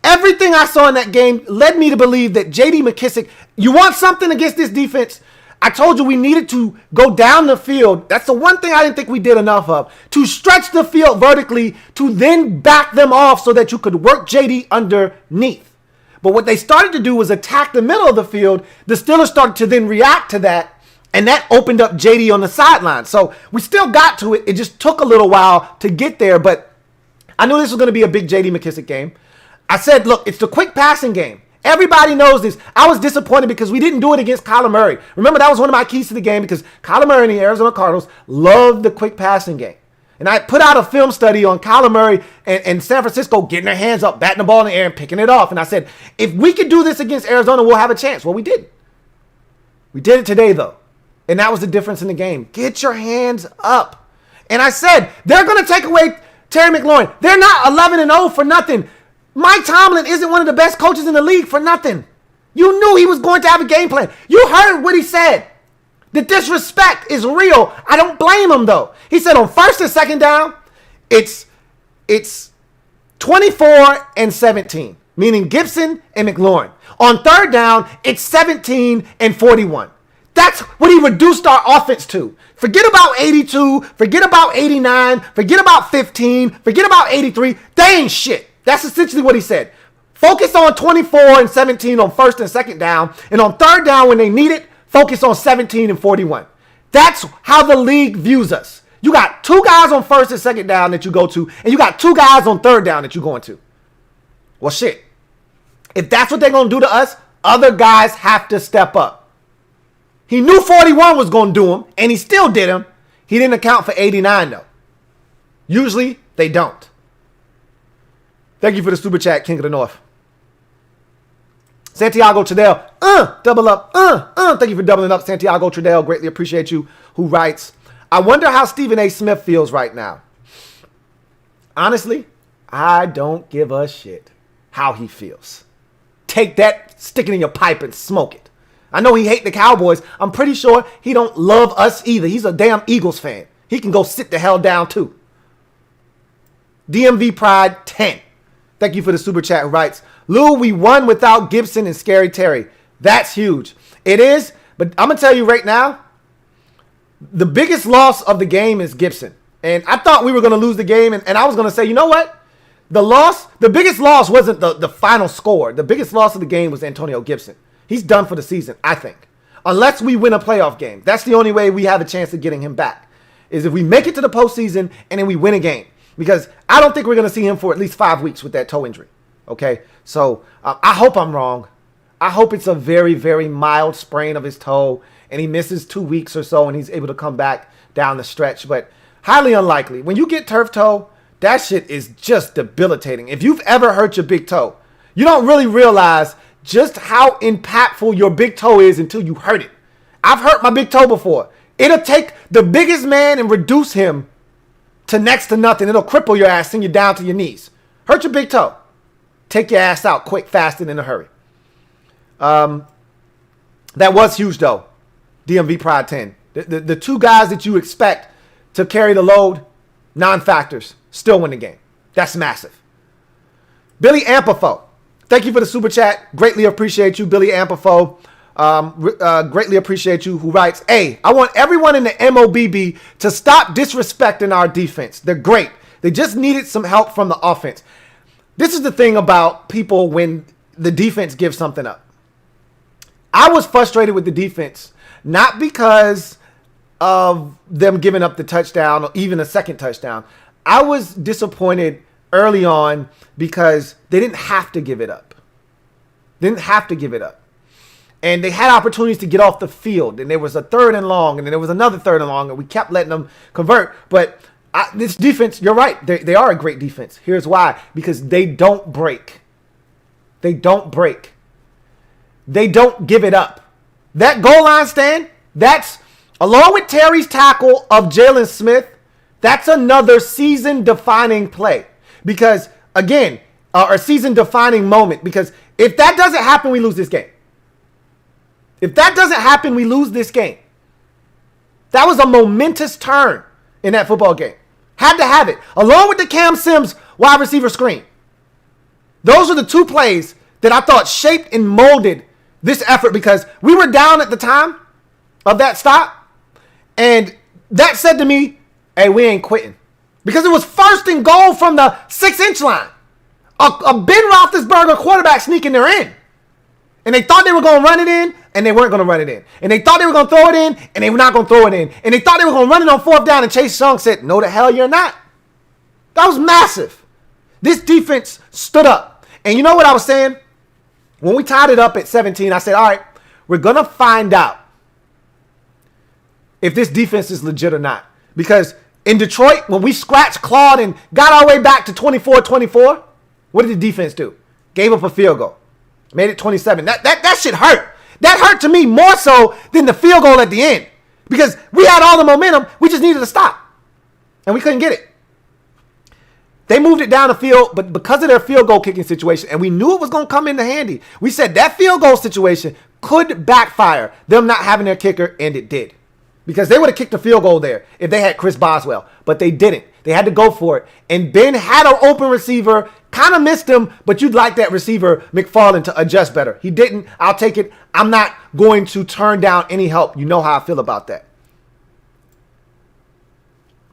Everything I saw in that game led me to believe that J.D. McKissic, you want something against this defense? I told you we needed to go down the field. That's the one thing I didn't think we did enough of. To stretch the field vertically, to then back them off so that you could work J.D. underneath. But what they started to do was attack the middle of the field. The Steelers started to then react to that, and that opened up J.D. on the sideline. So we still got to it. It just took a little while to get there, but I knew this was going to be a big J.D. McKissic game. I said, look, it's the quick passing game. Everybody knows this. I was disappointed because we didn't do it against Kyler Murray. Remember, that was one of my keys to the game because Kyler Murray and the Arizona Cardinals loved the quick passing game. And I put out a film study on Kyler Murray and San Francisco getting their hands up, batting the ball in the air and picking it off. And I said, if we could do this against Arizona, we'll have a chance. Well, we didn't. We did it today, though. And that was the difference in the game. Get your hands up. And I said, they're going to take away Terry McLaurin. They're not 11-0 for nothing. Mike Tomlin isn't one of the best coaches in the league for nothing. You knew he was going to have a game plan. You heard what he said. The disrespect is real. I don't blame him, though. He said on first and second down, it's 24 and 17, meaning Gibson and McLaurin. On third down, it's 17 and 41. That's what he reduced our offense to. Forget about 82, forget about 89, forget about 15, forget about 83. They ain't shit. That's essentially what he said. Focus on 24 and 17 on first and second down, and on third down when they need it, focus on 17 and 41. That's how the league views us. You got two guys on first and second down that you go to, and you got two guys on third down that you're going to. Well, shit. If that's what they're going to do to us, other guys have to step up. He knew 41 was going to do him, and he still did him. He didn't account for 89, though. Usually, they don't. Thank you for the super chat, King of the North. Santiago Tradell, double up, Thank you for doubling up, Santiago Tradell. Greatly appreciate you. Who writes, I wonder how Stephen A. Smith feels right now. Honestly, I don't give a shit how he feels. Take that, stick it in your pipe and smoke it. I know he hate the Cowboys. I'm pretty sure he don't love us either. He's a damn Eagles fan. He can go sit the hell down too. DMV Pride 10. Thank you for the super chat. Who writes, Lou, we won without Gibson and Scary Terry. That's huge. It is, but I'm going to tell you right now, the biggest loss of the game is Gibson. And I thought we were going to lose the game, and I was going to say, you know what? The biggest loss wasn't the final score. The biggest loss of the game was Antonio Gibson. He's done for the season, I think. Unless we win a playoff game. That's the only way we have a chance of getting him back. Is if we make it to the postseason and then we win a game. Because I don't think we're going to see him for at least 5 weeks with that toe injury. Okay? So, I hope I'm wrong. I hope it's a very, very mild sprain of his toe and he misses 2 weeks or so and he's able to come back down the stretch. But highly unlikely. When you get turf toe, that shit is just debilitating. If you've ever hurt your big toe, you don't really realize just how impactful your big toe is until you hurt it. I've hurt my big toe before. It'll take the biggest man and reduce him to next to nothing. It'll cripple your ass, send you down to your knees. Hurt your big toe. Take your ass out quick, fast, and in a hurry. That was huge, though. DMV Pride 10. The two guys that you expect to carry the load, non-factors, still win the game. That's massive. Billy Ampifo. Thank you for the super chat. Greatly appreciate you, Billy Ampifo. Greatly appreciate you. Who writes, hey, I want everyone in the MOBB to stop disrespecting our defense. They're great. They just needed some help from the offense. This is the thing about people when the defense gives something up. I was frustrated with the defense, not because of them giving up the touchdown or even a second touchdown. I was disappointed early on because they didn't have to give it up. They didn't have to give it up. And they had opportunities to get off the field. And there was a third and long, and then there was another third and long, and we kept letting them convert. But this defense, you're right. They are a great defense. Here's why. Because they don't break. They don't break. They don't give it up. That goal line stand, that's, along with Terry's tackle of Jalen Smith, that's another season-defining play. Because, again, a season-defining moment. Because if that doesn't happen, we lose this game. If that doesn't happen, we lose this game. That was a momentous turn in that football game. Had to have it. Along with the Cam Sims wide receiver screen. Those are the two plays that I thought shaped and molded this effort because we were down at the time of that stop. And that said to me, hey, we ain't quitting. Because it was first and goal from the 6-inch line. A Ben Roethlisberger quarterback sneaking there in. And they thought they were going to run it in, and they weren't going to run it in. And they thought they were going to throw it in, and they were not going to throw it in. And they thought they were going to run it on fourth down, and Chase Young said, no, the hell you're not. That was massive. This defense stood up. And you know what I was saying? When we tied it up at 17, I said, all right, we're going to find out if this defense is legit or not. Because in Detroit, when we scratched, clawed, and got our way back to 24-24, what did the defense do? Gave up a field goal. Made it 27. That shit hurt. That hurt to me more so than the field goal at the end. Because we had all the momentum. We just needed to stop. And we couldn't get it. They moved it down the field, but because of their field goal kicking situation, and we knew it was going to come into handy, we said that field goal situation could backfire, them not having their kicker, and it did. Because they would have kicked a field goal there if they had Chris Boswell, but they didn't. They had to go for it. And Ben had an open receiver, kind of missed him, but you'd like that receiver, McFarland, to adjust better. He didn't. I'll take it. I'm not going to turn down any help. You know how I feel about that.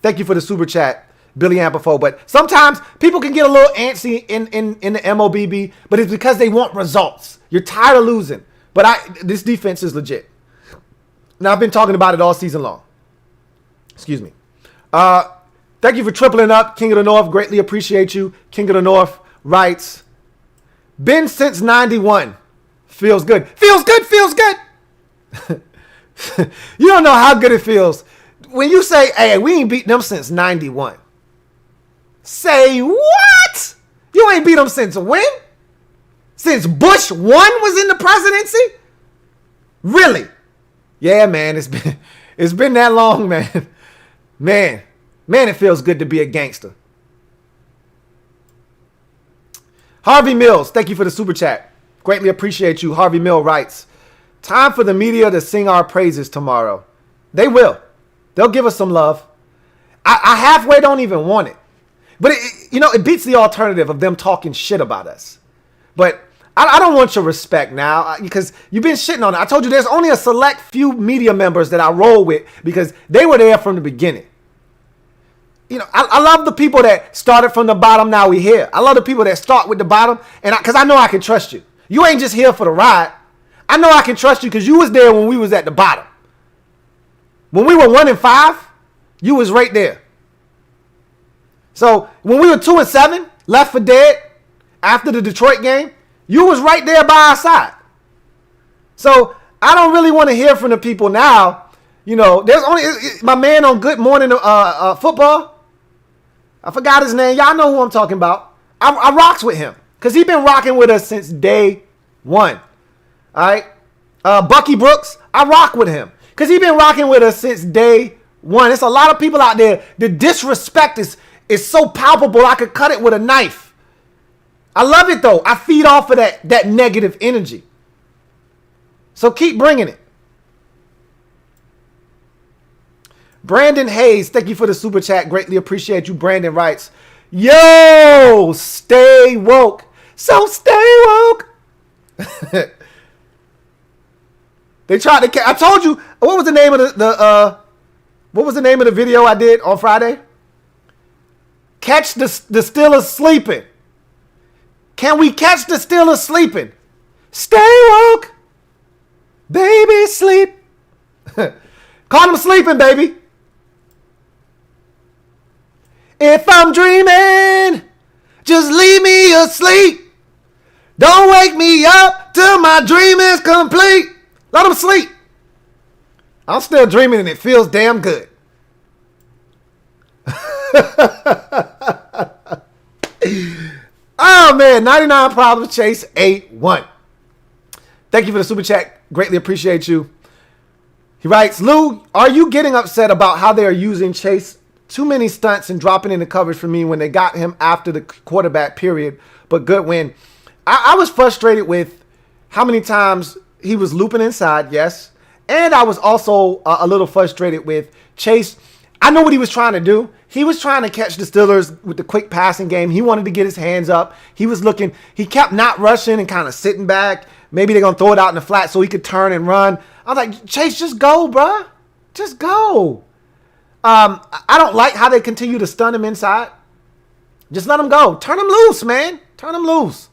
Thank you for the super chat, Billy Ampafo. But sometimes people can get a little antsy in the MOBB, but it's because they want results. You're tired of losing. But this defense is legit. Now, I've been talking about it all season long. Excuse me. Thank you for tripling up, King of the North. Greatly appreciate you. King of the North writes, been since 91. Feels good. Feels good. Feels good. You don't know how good it feels. When you say, hey, we ain't beat them since 91. Say what? You ain't beat them since when? Since Bush 1 was in the presidency? Really? Yeah, man, it's been that long, man. Man, it feels good to be a gangster. Harvey Mills, thank you for the super chat. Greatly appreciate you. Harvey Mill writes, time for the media to sing our praises tomorrow. They will. They'll give us some love. I halfway don't even want it. But, it beats the alternative of them talking shit about us. But I don't want your respect now because you've been shitting on it. I told you there's only a select few media members that I roll with because they were there from the beginning. I love the people that started from the bottom. Now we here. I love the people that start with the bottom, and because I know I can trust you. You ain't just here for the ride. I know I can trust you because you was there when we was at the bottom. When we were 1-5, you was right there. So when we were 2-7, left for dead after the Detroit game, you was right there by our side. So I don't really want to hear from the people now. There's only my man on Good Morning Football. I forgot his name. Y'all know who I'm talking about. I rocks with him because he's been rocking with us since day one. All right. Bucky Brooks, I rock with him because he's been rocking with us since day one. There's a lot of people out there. The disrespect is so palpable. I could cut it with a knife. I love it though. I feed off of that negative energy. So keep bringing it. Brandon Hayes, thank you for the super chat. Greatly appreciate you. Brandon writes, yo, stay woke. So stay woke. They tried to. I told you. What was the name of what was the name of the video I did on Friday? Catch the Steelers sleeping. Can we catch the Steelers sleeping? Stay woke, baby, sleep. Call them sleeping, baby. If I'm dreaming, just leave me asleep. Don't wake me up till my dream is complete. Let them sleep. I'm still dreaming and it feels damn good. Oh, man. 99 Problems Chase 8-1. Thank you for the super chat. Greatly appreciate you. He writes, Lou, are you getting upset about how they are using Chase? Too many stunts and dropping into coverage for me when they got him after the quarterback, period. But good win. I was frustrated with how many times he was looping inside, yes. And I was also a little frustrated with Chase. I know what he was trying to do. He was trying to catch the Steelers with the quick passing game. He wanted to get his hands up. He was looking. He kept not rushing and kind of sitting back. Maybe they're going to throw it out in the flat so he could turn and run. I was like, Chase, just go, bruh. Just go. I don't like how they continue to stun him inside. Just let him go. Turn him loose, man. Turn him loose.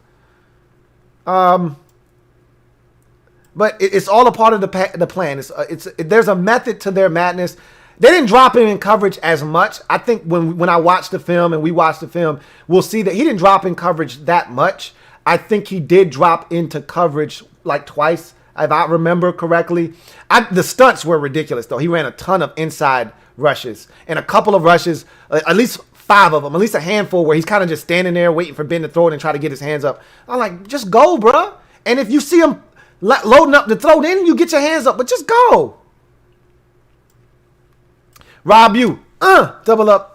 But it's all a part of the plan. There's a method to their madness. They didn't drop him in coverage as much. I think when I watched the film and we watched the film, we'll see that he didn't drop in coverage that much. I think he did drop into coverage like twice, if I remember correctly. The stunts were ridiculous, though. He ran a ton of inside rushes and a couple of rushes, at least 5 of them, at least a handful where he's kind of just standing there waiting for Ben to throw it and try to get his hands up. I'm like, just go, bro. And if you see him loading up to throw, then you get your hands up, but just go. Rob U, double up,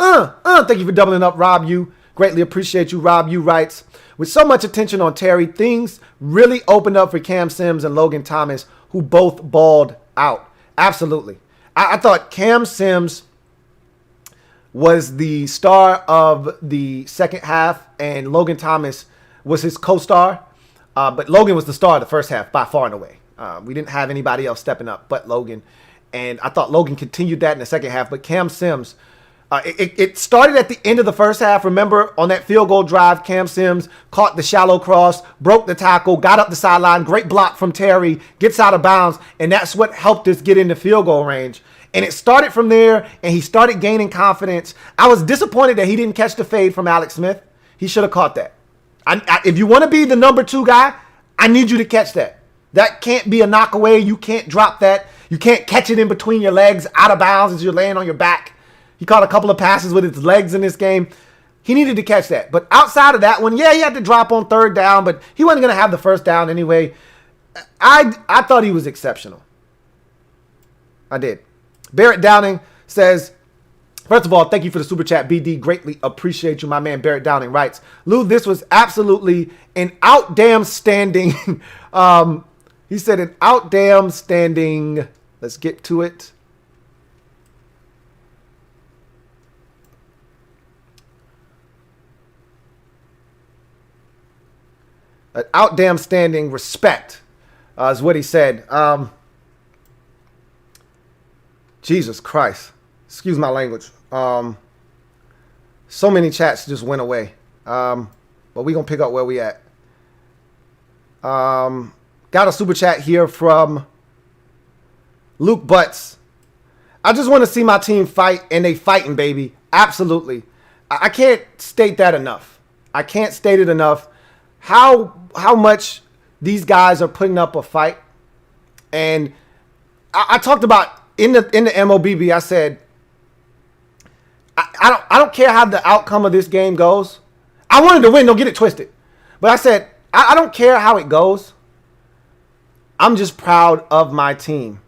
thank you for doubling up, Rob U. Greatly appreciate you. Rob U writes, with so much attention on Terry, things really opened up for Cam Sims and Logan Thomas, who both balled out. Absolutely. I thought Cam Sims was the star of the second half, and Logan Thomas was his co-star. But Logan was the star of the first half by far and away. We didn't have anybody else stepping up but Logan. And I thought Logan continued that in the second half. But Cam Sims, it started at the end of the first half. Remember, on that field goal drive, Cam Sims caught the shallow cross, broke the tackle, got up the sideline, great block from Terry, gets out of bounds, and that's what helped us get into field goal range. And it started from there, and he started gaining confidence. I was disappointed that he didn't catch the fade from Alex Smith. He should have caught that. If you want to be the number 2 guy, I need you to catch that. That can't be a knockaway. You can't drop that. You can't catch it in between your legs out of bounds as you're laying on your back. He caught a couple of passes with his legs in this game. He needed to catch that. But outside of that one, yeah, he had to drop on third down, but he wasn't going to have the first down anyway. I thought he was exceptional. I did. Barrett Downing says, first of all, thank you for the super chat, BD. Greatly appreciate you. My man Barrett Downing writes, Lou, this was absolutely an out-damn-standing, he said an out-damn-standing, let's get to it. An out-damn-standing respect is what he said. Jesus Christ. Excuse my language. So many chats just went away. But we're going to pick up where we at. Got a super chat here from Luke Butts. I just want to see my team fight, and they fighting, baby. Absolutely. I can't state that enough. I can't state it enough. How much these guys are putting up a fight. And I talked about in the MOBB, I said, I don't care how the outcome of this game goes. I wanted to win, don't get it twisted. But I said, I don't care how it goes. I'm just proud of my team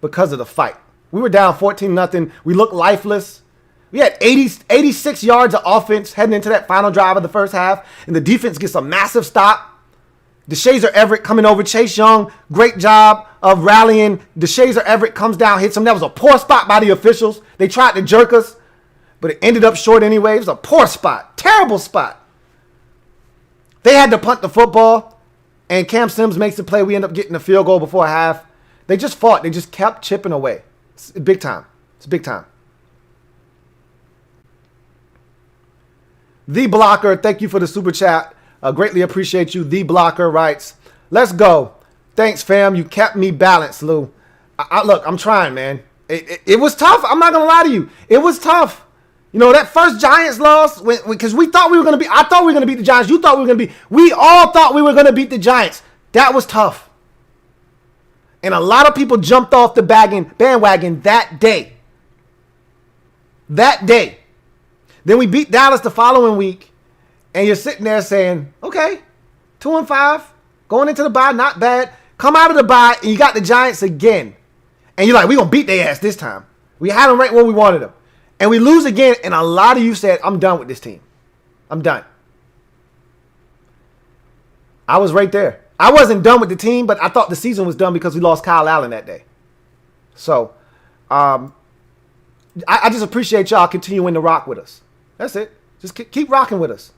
because of the fight. We were down 14-0. We looked lifeless. We had 86 yards of offense heading into that final drive of the first half, and the defense gets a massive stop. DeShazer Everett coming over. Chase Young, great job of rallying. DeShazer Everett comes down, hits him. That was a poor spot by the officials. They tried to jerk us, but it ended up short anyway. It was a poor spot. Terrible spot. They had to punt the football, and Cam Sims makes the play. We end up getting a field goal before half. They just fought. They just kept chipping away. It's big time. It's big time. The Blocker, thank you for the super chat. Greatly appreciate you. The Blocker writes, let's go. Thanks, fam. You kept me balanced, Lou. Look, I'm trying, man. It was tough. I'm not going to lie to you. It was tough. You know, that first Giants loss, because we thought we were going to I thought we were going to beat the Giants. You thought we were going to we all thought we were going to beat the Giants. That was tough. And a lot of people jumped off the bandwagon that day. That day. Then we beat Dallas the following week. And you're sitting there saying, okay, 2-5, going into the bye, not bad. Come out of the bye, and you got the Giants again. And you're like, we're going to beat their ass this time. We had them right where we wanted them. And we lose again, and a lot of you said, I'm done with this team. I'm done. I was right there. I wasn't done with the team, but I thought the season was done because we lost Kyle Allen that day. So, I just appreciate y'all continuing to rock with us. That's it. Just keep rocking with us.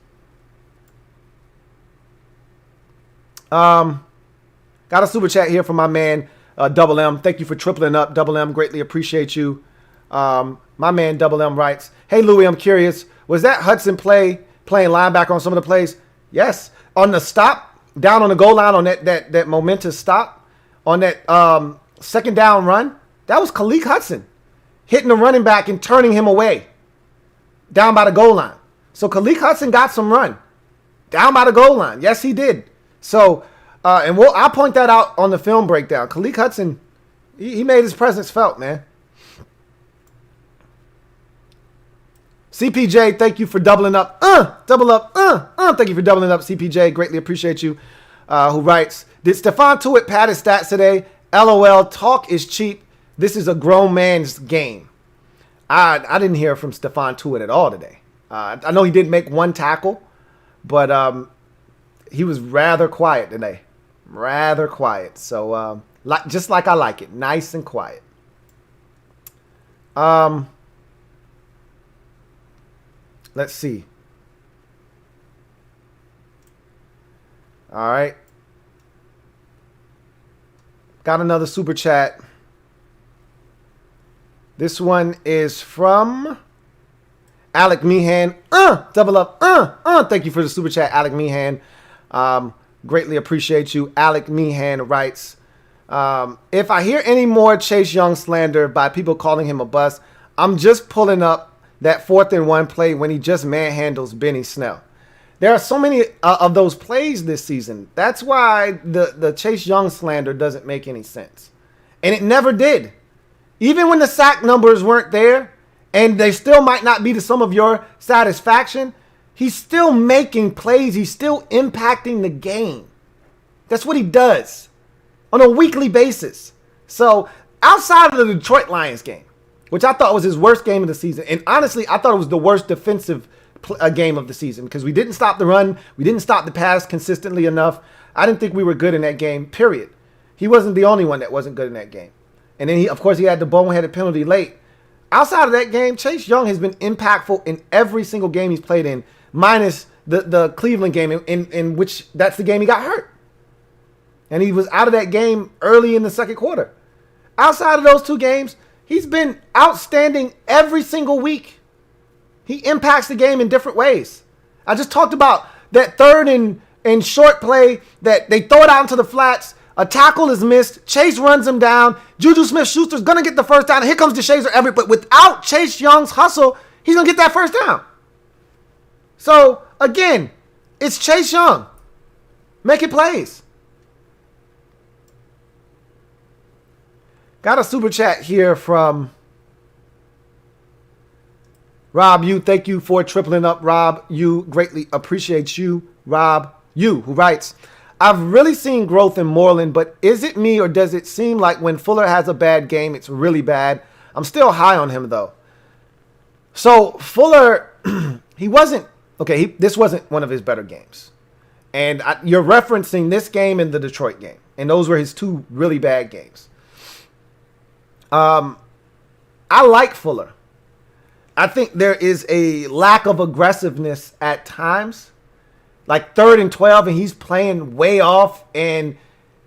Got a super chat here from my man, Double M. Thank you for tripling up, Double M. Greatly appreciate you. My man, Double M writes, hey, Louie, I'm curious. Was that Hudson playing linebacker on some of the plays? Yes. On the stop, down on the goal line on that momentous stop, on that second down run, that was Khalik Hudson hitting the running back and turning him away down by the goal line. So Khalik Hudson got some run down by the goal line. Yes, he did. So, and I'll point that out on the film breakdown. Khalik Hudson, he made his presence felt, man. CPJ, thank you for doubling up. Double up. Thank you for doubling up, CPJ. Greatly appreciate you. Who writes, did Stephon Tuitt pad his stats today? LOL, talk is cheap. This is a grown man's game. I didn't hear from Stephon Tuitt at all today. I know he did make one tackle, but he was rather quiet today. Rather quiet. So just like I like it. Nice and quiet. Let's see. All right. Got another super chat. This one is from Alec Meehan. Double up. Thank you for the super chat, Alec Meehan. Greatly appreciate you. Alec Meehan writes, if I hear any more Chase Young slander by people calling him a bust, I'm just pulling up that 4th and 1 play when he just manhandles Benny Snell. There are so many of those plays this season. That's why the Chase Young slander doesn't make any sense. And it never did. Even when the sack numbers weren't there, and they still might not be to some of your satisfaction, he's still making plays. He's still impacting the game. That's what he does on a weekly basis. So outside of the Detroit Lions game, which I thought was his worst game of the season, and honestly, I thought it was the worst defensive game of the season because we didn't stop the run. We didn't stop the pass consistently enough. I didn't think we were good in that game, period. He wasn't the only one that wasn't good in that game. And then, of course, he had the boneheaded penalty late. Outside of that game, Chase Young has been impactful in every single game he's played in, minus the Cleveland game in which that's the game he got hurt. And he was out of that game early in the second quarter. Outside of those two games, he's been outstanding every single week. He impacts the game in different ways. I just talked about that 3rd and short play that they throw it out into the flats. A tackle is missed. Chase runs him down. Juju Smith-Schuster's going to get the first down. Here comes DeShazer Everett. But without Chase Young's hustle, he's going to get that first down. So, again, it's Chase Young making plays. Got a super chat here from Rob Yu. Thank you for tripling up, Rob Yu. Greatly appreciate you, Rob Yu, who writes, I've really seen growth in Moreland, but is it me or does it seem like when Fuller has a bad game, it's really bad? I'm still high on him, though. So Fuller, this wasn't one of his better games. And you're referencing this game and the Detroit game. And those were his two really bad games. I like Fuller. I think there is a lack of aggressiveness at times. Like 3rd and 12, and he's playing way off, and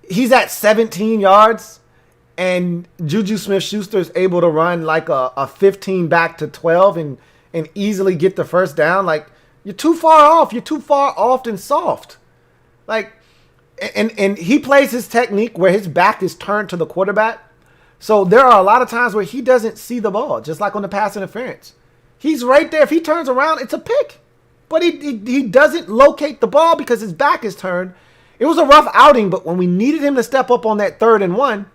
he's at 17 yards, and Juju Smith-Schuster is able to run like a 15 back to 12 and easily get the first down. Like, you're too far off. You're too far off and soft. Like, and he plays his technique where his back is turned to the quarterback. So there are a lot of times where he doesn't see the ball, just like on the pass interference. He's right there. If he turns around, it's a pick. But he doesn't locate the ball because his back is turned. It was a rough outing, but when we needed him to step up on that 3rd and 1,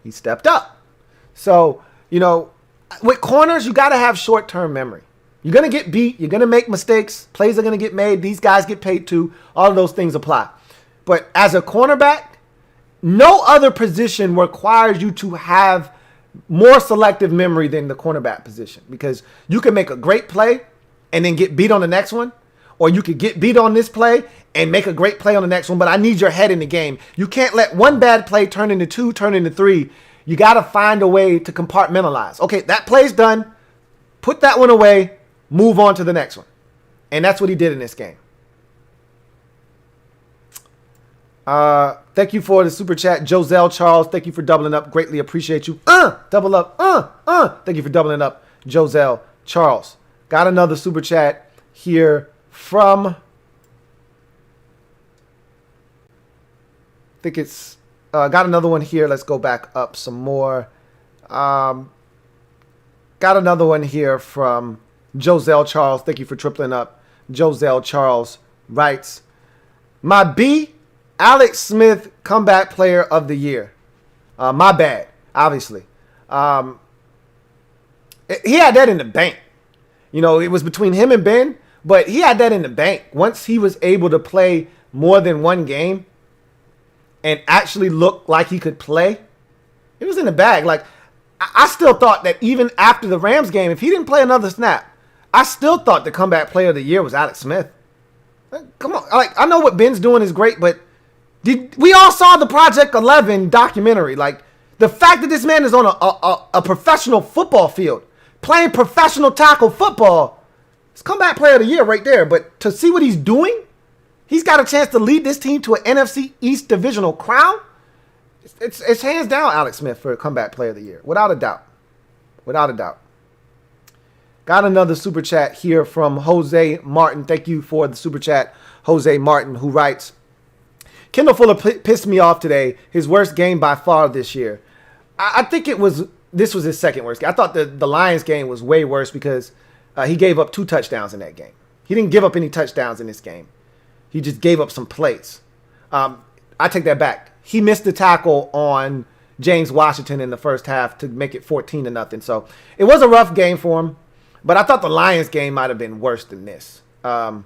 he stepped up. So, with corners, you got to have short-term memory. You're going to get beat. You're going to make mistakes. Plays are going to get made. These guys get paid too. All of those things apply. But as a cornerback, no other position requires you to have more selective memory than the cornerback position because you can make a great play and then get beat on the next one, or you could get beat on this play and make a great play on the next one, but I need your head in the game. You can't let one bad play turn into 2, turn into 3. You got to find a way to compartmentalize. Okay, that play's done. Put that one away. Move on to the next one. And that's what he did in this game. Thank you for the super chat. Joselle Charles, thank you for doubling up. Greatly appreciate you. Double up. Thank you for doubling up, Joselle Charles. Got another super chat here from, I think it's, got another one here. Let's go back up some more. Got another one here from Joselle Charles. Thank you for tripling up. Joselle Charles writes, my B, Alex Smith, comeback player of the year. My bad, obviously. He had that in the bank. It was between him and Ben, but he had that in the bank. Once he was able to play more than one game and actually look like he could play, it was in the bag. Like, I still thought that even after the Rams game, if he didn't play another snap, I still thought the comeback player of the year was Alex Smith. Come on. Like, I know what Ben's doing is great, but we all saw the Project 11 documentary. Like, the fact that this man is on a professional football field, playing professional tackle football, it's comeback player of the year right there. But to see what he's doing, he's got a chance to lead this team to an NFC East divisional crown. It's hands down Alex Smith for a comeback player of the year, without a doubt. Without a doubt. Got another super chat here from Jose Martin. Thank you for the super chat, Jose Martin, who writes, Kendall Fuller pissed me off today. His worst game by far this year. I think this was his second worst game. I thought the Lions game was way worse because he gave up 2 touchdowns in that game. He didn't give up any touchdowns in this game. He just gave up some plays. I take that back. He missed the tackle on James Washington in the first half to make it 14-0. So it was a rough game for him. But I thought the Lions game might have been worse than this. And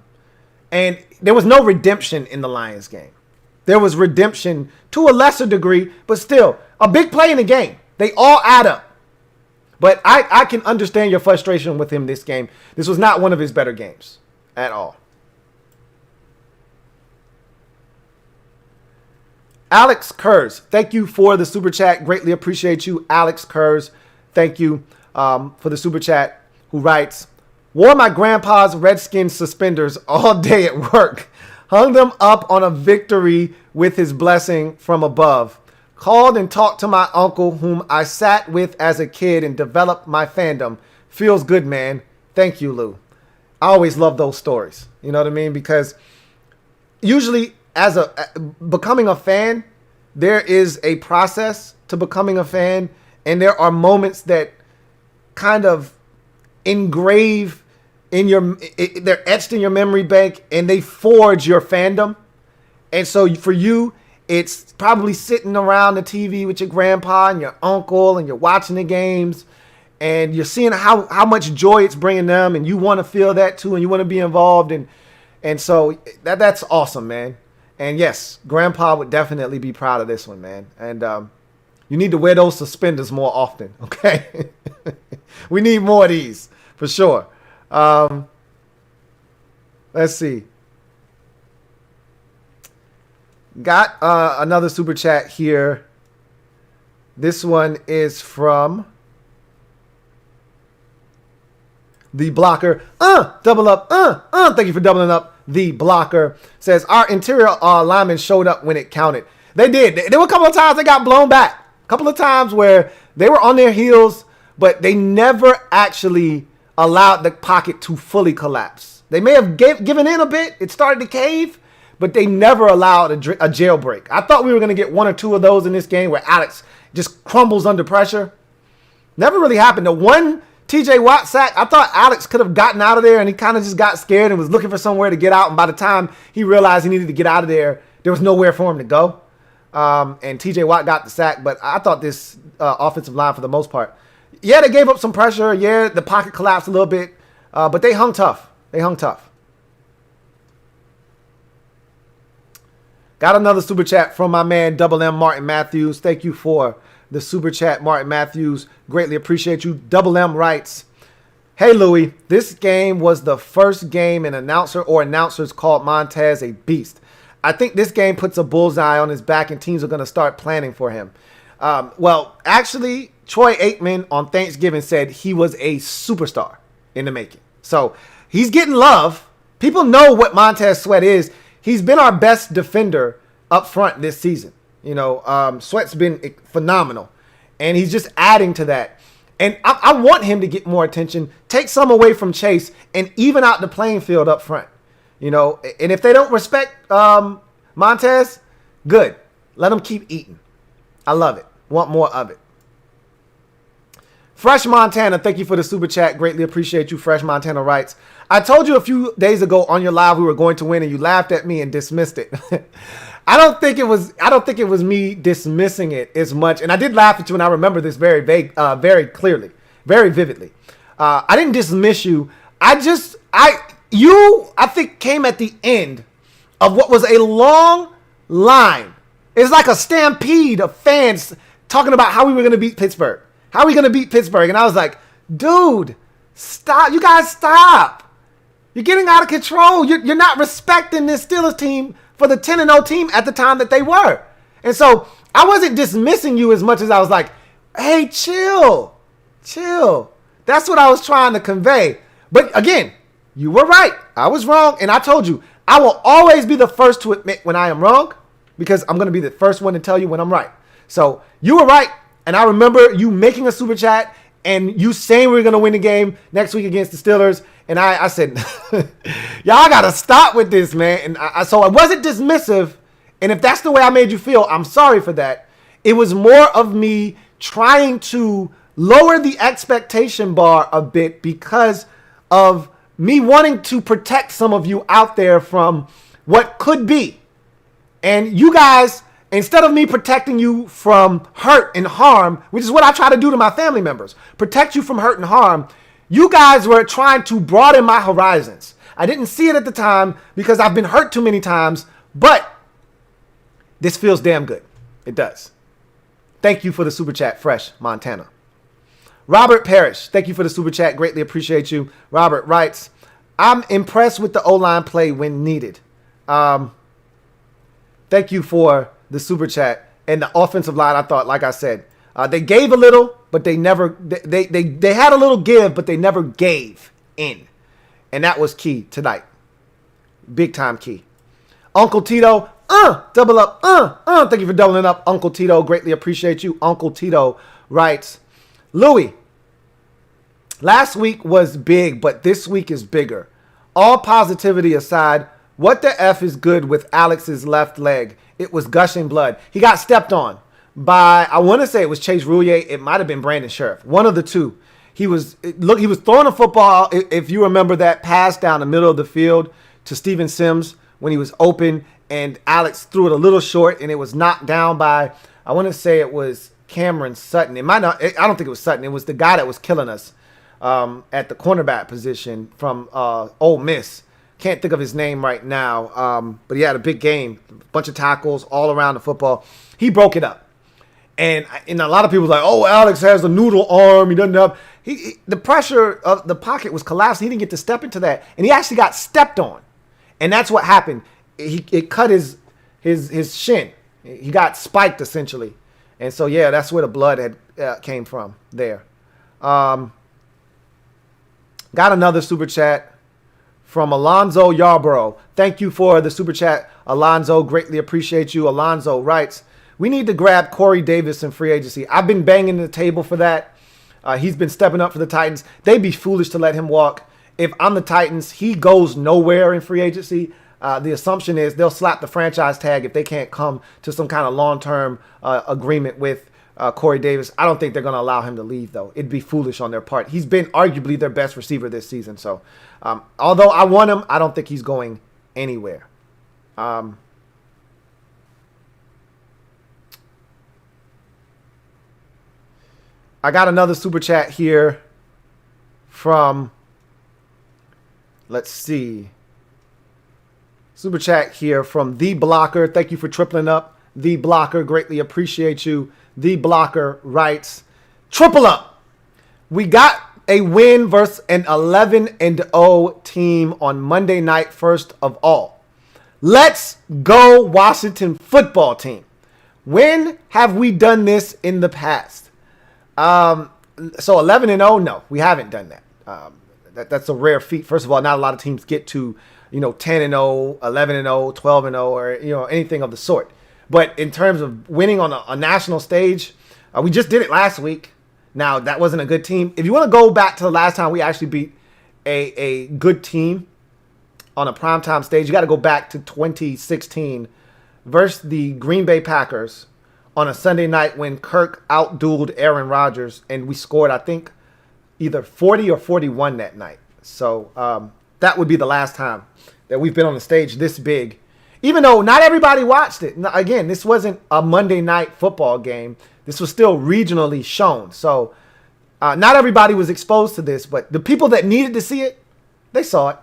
there was no redemption in the Lions game. There was redemption to a lesser degree, but still a big play in the game. They all add up. But I can understand your frustration with him this game. This was not one of his better games at all. Alex Kurz, thank you for the super chat. Greatly appreciate you, Alex Kurz. Thank you for the super chat. Who writes, wore my grandpa's Redskins suspenders all day at work. Hung them up on a victory with his blessing from above. Called and talked to my uncle, whom I sat with as a kid and developed my fandom. Feels good, man. Thank you, Lou. I always love those stories. You know what I mean? Because usually as becoming a fan, there is a process to becoming a fan, and there are moments that kind of engrave in they're etched in your memory bank, and they forge your fandom. And so for you, it's probably sitting around the TV with your grandpa and your uncle, and you're watching the games, and you're seeing how much joy it's bringing them, and you want to feel that too, and you want to be involved, and so that's awesome, man. And yes, Grandpa would definitely be proud of this one, man. And you need to wear those suspenders more often, okay? We need more of these, for sure. Let's see. Got another super chat here. This one is from The Blocker. Double up. Thank you for doubling up. The Blocker says, our interior linemen showed up when it counted. They did. There were a couple of times they got blown back. A couple of times where they were on their heels, but they never actually allowed the pocket to fully collapse. They may have given in a bit. It started to cave, but they never allowed a jailbreak. I thought we were going to get 1 or 2 of those in this game where Alex just crumbles under pressure. Never really happened. The one TJ Watt sack, I thought Alex could have gotten out of there, and he kind of just got scared and was looking for somewhere to get out. And by the time he realized he needed to get out of there, there was nowhere for him to go. And TJ Watt got the sack, but I thought this offensive line, for the most part, yeah, they gave up some pressure. Yeah, the pocket collapsed a little bit, but they hung tough. Got another super chat from my man, Double M Martin Matthews. Thank you for the super chat, Martin Matthews. Greatly appreciate you. Double M writes, hey, Louie, this game was the first game an announcer or announcers called Montez a beast. I think this game puts a bullseye on his back and teams are going to start planning for him. Well, actually, Troy Aikman on Thanksgiving said he was a superstar in the making. So he's getting love. People know what Montez Sweat is. He's been our best defender up front this season. You know, Sweat's been phenomenal, and he's just adding to that. And I want him to get more attention, take some away from Chase, and even out the playing field up front. You know, and if they don't respect Montez, good. Let them keep eating. I love it. Want more of it. Fresh Montana, thank you for the super chat. Greatly appreciate you. Fresh Montana writes, I told you a few days ago on your live we were going to win, and you laughed at me and dismissed it. I don't think it was me dismissing it as much. And I did laugh at you, and I remember this very clearly, very vividly. I didn't dismiss you. I think came at the end of what was a long line. It's like a stampede of fans talking about how we were going to beat Pittsburgh. How are we going to beat Pittsburgh? And I was like, dude, Stop. You guys stop. You're getting out of control. You're not respecting this Steelers team for the 10-0 team at the time that they were. And so I wasn't dismissing you as much as I was like, hey, chill. That's what I was trying to convey. But again, you were right. I was wrong. And I told you, I will always be the first to admit when I am wrong because I'm going to be the first one to tell you when I'm right. So you were right. And I remember you making a super chat and you saying we were going to win the game next week against the Steelers. And I said, y'all got to stop with this, man. And so I wasn't dismissive. And if that's the way I made you feel, I'm sorry for that. It was more of me trying to lower the expectation bar a bit because of me wanting to protect some of you out there from what could be. And you guys, instead of me protecting you from hurt and harm, which is what I try to do to my family members, protect you from hurt and harm, you guys were trying to broaden my horizons. I didn't see it at the time because I've been hurt too many times, but this feels damn good. It does. Thank you for the super chat, Fresh Montana. Robert Parrish, thank you for the super chat. Greatly appreciate you. Robert writes, I'm impressed with the O-line play when needed. Thank you for the super chat. And the offensive line, I thought, like I said, they gave a little, but they never, they had a little give, but they never gave in. And that was key tonight. Big time key. Uncle Tito, double up, thank you for doubling up, Uncle Tito. Greatly appreciate you. Uncle Tito writes, Louie, last week was big, but this week is bigger. All positivity aside, what the F is good with Alex's left leg? It was gushing blood. He got stepped on by, I want to say it was Chase Roulier. It might have been Brandon Sheriff. One of the two. He was throwing a football, if you remember that pass down the middle of the field to Steven Sims when he was open, and Alex threw it a little short, and it was knocked down by, I want to say it was Cameron Sutton. It might not. I don't think it was Sutton. It was the guy that was killing us at the cornerback position from Ole Miss. Can't think of his name right now, but he had a big game, a bunch of tackles all around the football. He broke it up, and a lot of people were like, "Oh, Alex has a noodle arm. He doesn't have." The pressure of the pocket was collapsed. He didn't get to step into that, and he actually got stepped on, and that's what happened. It cut his shin. He got spiked essentially. And so, yeah, that's where the blood had came from there. Got another super chat from Alonzo Yarborough. Thank you for the super chat, Alonzo. Greatly appreciate you. Alonzo writes, we need to grab Corey Davis in free agency. I've been banging the table for that. He's been stepping up for the Titans. They'd be foolish to let him walk. If I'm the Titans, he goes nowhere in free agency. The assumption is they'll slap the franchise tag if they can't come to some kind of long-term agreement with Corey Davis. I don't think they're going to allow him to leave, though. It'd be foolish on their part. He's been arguably their best receiver this season. So, although I want him, I don't think he's going anywhere. I got another super chat here from, let's see. Super chat here from The Blocker. Thank you for tripling up. The Blocker, greatly appreciate you. The Blocker writes, triple up. We got a win versus an 11-0 team on Monday night first of all. Let's go Washington football team. When have we done this in the past? So 11-0, no, we haven't done that. That's a rare feat. First of all, not a lot of teams get to 10-0, 11-0, 12-0, or, anything of the sort. But in terms of winning on a national stage, we just did it last week. Now, that wasn't a good team. If you want to go back to the last time we actually beat a good team on a primetime stage, you got to go back to 2016 versus the Green Bay Packers on a Sunday night when Kirk outdueled Aaron Rodgers, and we scored, I think, either 40 or 41 that night. So, that would be the last time that we've been on the stage this big, even though not everybody watched it. Again, this wasn't a Monday night football game. This was still regionally shown. So not everybody was exposed to this, but the people that needed to see it, they saw it.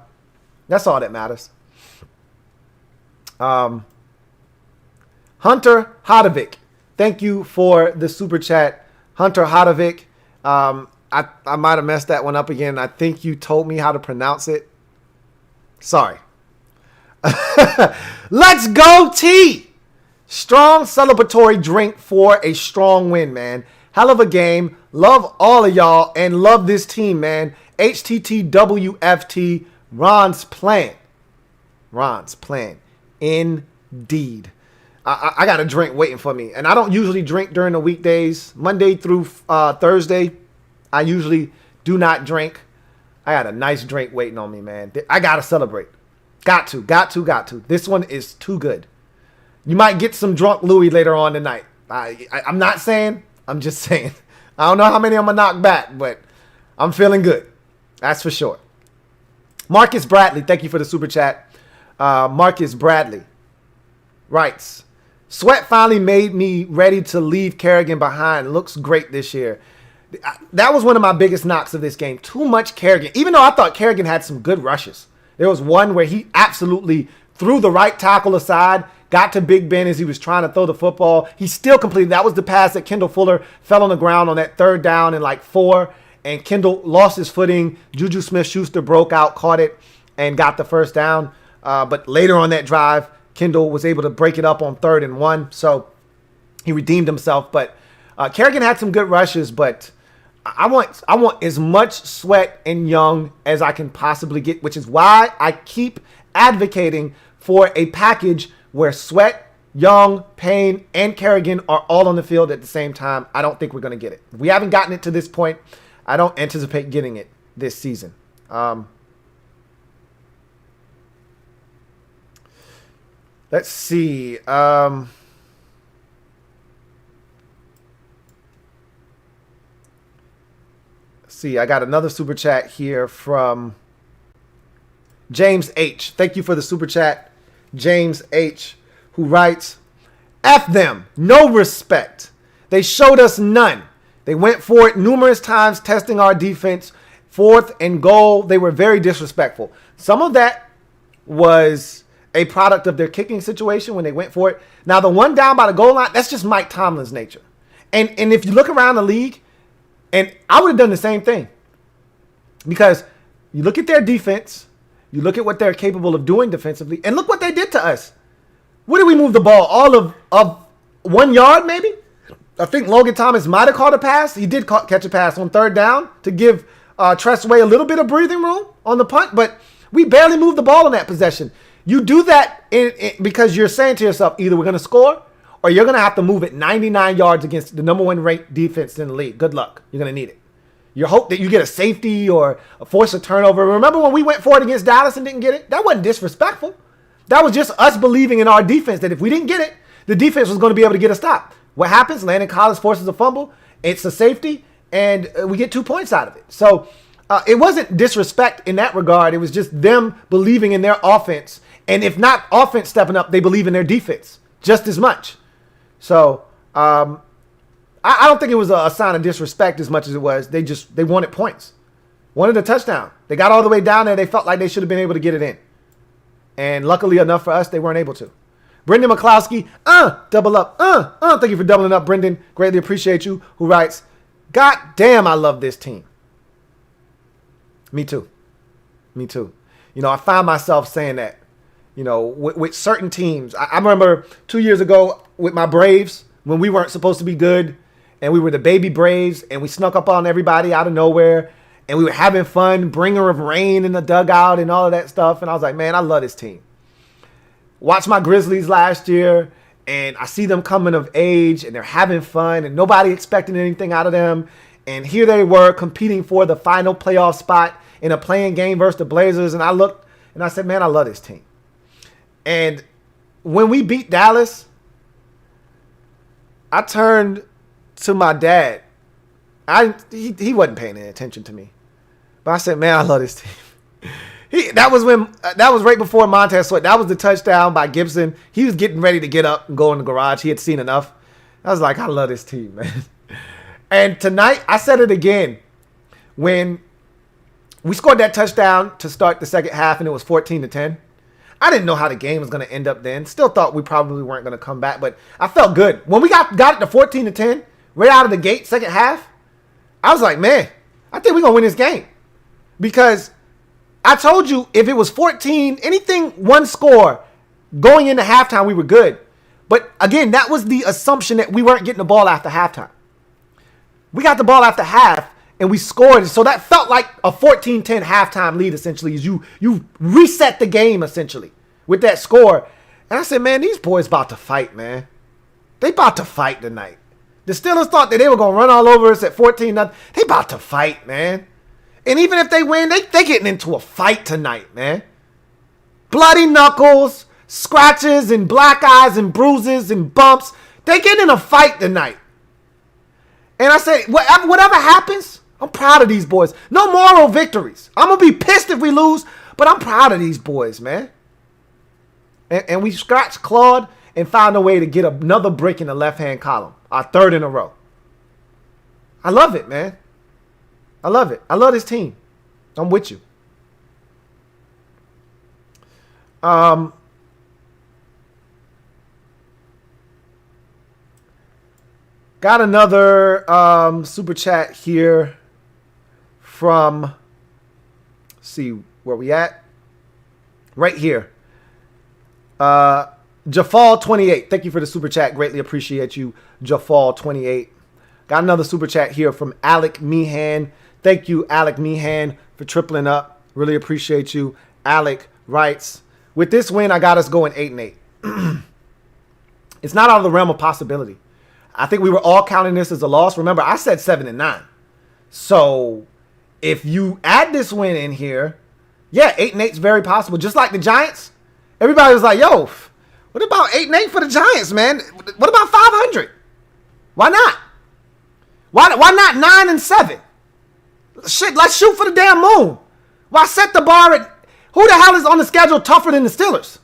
That's all that matters. Hunter Hodovic, thank you for the super chat. Hunter Hodovic, I might have messed that one up again. I think you told me how to pronounce it. Sorry. Let's go, T. Strong celebratory drink for a strong win, man. Hell of a game. Love all of y'all and love this team, man. HTTWFT. Ron's plan. Indeed. I got a drink waiting for me. And I don't usually drink during the weekdays. Monday through Thursday, I usually do not drink. I got a nice drink waiting on me, man. I got to celebrate. Got to. This one is too good. You might get some drunk Louie later on tonight. I'm not saying. I'm just saying. I don't know how many I'm going to knock back, but I'm feeling good. That's for sure. Marcus Bradley, thank you for the super chat. Marcus Bradley writes, Sweat finally made me ready to leave Kerrigan behind. Looks great this year. That was one of my biggest knocks of this game. Too much Kerrigan. Even though I thought Kerrigan had some good rushes. There was one where he absolutely threw the right tackle aside, got to Big Ben as he was trying to throw the football. He still completed. That was the pass that Kendall Fuller fell on the ground on that 3rd down and like 4. And Kendall lost his footing. Juju Smith-Schuster broke out, caught it, and got the 1st down. But later on that drive, Kendall was able to break it up on 3rd and 1. So he redeemed himself. But Kerrigan had some good rushes, but I want as much Sweat and Young as I can possibly get, which is why I keep advocating for a package where Sweat, Young, Payne, and Kerrigan are all on the field at the same time. I don't think we're going to get it. If we haven't gotten it to this point, I don't anticipate getting it this season. Let's see. I got another super chat here from James H. Thank you for the super chat, James H., who writes, F them, no respect. They showed us none. They went for it numerous times, testing our defense. 4th and goal, they were very disrespectful. Some of that was a product of their kicking situation when they went for it. Now, the one down by the goal line, that's just Mike Tomlin's nature. And if you look around the league, and I would have done the same thing. Because you look at their defense, you look at what they're capable of doing defensively, and look what they did to us. Where did we move the ball? All of 1 yard, maybe? I think Logan Thomas might have caught a pass. He did catch a pass on 3rd down to give Tressway a little bit of breathing room on the punt, but we barely moved the ball in that possession. You do that because you're saying to yourself, either we're going to score or you're going to have to move it 99 yards against the number 1 ranked defense in the league. Good luck. You're going to need it. You hope that you get a safety or force a turnover. Remember when we went for it against Dallas and didn't get it? That wasn't disrespectful. That was just us believing in our defense that if we didn't get it, the defense was going to be able to get a stop. What happens? Landon Collins forces a fumble. It's a safety, and we get 2 points out of it. So it wasn't disrespect in that regard. It was just them believing in their offense. And if not offense stepping up, they believe in their defense just as much. So I don't think it was a sign of disrespect as much as it was. They wanted points. Wanted a touchdown. They got all the way down there. They felt like they should have been able to get it in. And luckily enough for us, they weren't able to. Brendan McCloskey, double up. Thank you for doubling up, Brendan. Greatly appreciate you. Who writes, God damn, I love this team. Me too. You know, I find myself saying that, you know, with certain teams. I remember 2 years ago with my Braves when we weren't supposed to be good and we were the baby Braves and we snuck up on everybody out of nowhere and we were having fun, bringer of rain in the dugout and all of that stuff. And I was like, man, I love this team. Watched my Grizzlies last year, and I see them coming of age, and they're having fun, and nobody expecting anything out of them. And here they were competing for the final playoff spot in a playing game versus the Blazers. And I looked, and I said, man, I love this team. And when we beat Dallas, I turned to my dad. He wasn't paying any attention to me. But I said, man, I love this team. That was right before Montez Sweat. That was the touchdown by Gibson. He was getting ready to get up and go in the garage. He had seen enough. I was like, I love this team, man. And tonight, I said it again. When we scored that touchdown to start the second half and it was 14-10, I didn't know how the game was going to end up then. Still thought we probably weren't going to come back, but I felt good. When we got it to 14-10, right out of the gate, second half, I was like, man, I think we're going to win this game. Because I told you if it was 14, anything one score going into halftime, we were good. But again, that was the assumption that we weren't getting the ball after halftime. We got the ball after half and we scored. So that felt like a 14-10 halftime lead essentially. You reset the game essentially with that score. And I said, man, these boys about to fight, man. They about to fight tonight. The Steelers thought that they were going to run all over us at 14-0. They about to fight, man. And even if they win, they getting into a fight tonight, man. Bloody knuckles, scratches and black eyes and bruises and bumps. They getting in a fight tonight. And I said, whatever happens, I'm proud of these boys. No moral victories. I'm going to be pissed if we lose, but I'm proud of these boys, man. And we scratched, clawed, and found a way to get another brick in the left-hand column. Our third in a row. I love it, man. I love it. I love this team. I'm with you. Got another super chat here from, let's see where we at. Right here. Jafal28. Thank you for the super chat. Greatly appreciate you, Jafal28. Got another super chat here from Alec Meehan. Thank you, Alec Meehan, for tripling up. Really appreciate you. Alec writes, with this win, I got us going 8-8. It's not out of the realm of possibility. I think we were all counting this as a loss. Remember, I said 7-9. So if you add this win in here, yeah, 8-8 is very possible. Just like the Giants. Everybody was like, yo, what about 8-8 for the Giants, man? What about 500? Why not? Why not 9-7? Shit, let's shoot for the damn moon. Why set the bar at, who the hell is on the schedule tougher than the Steelers?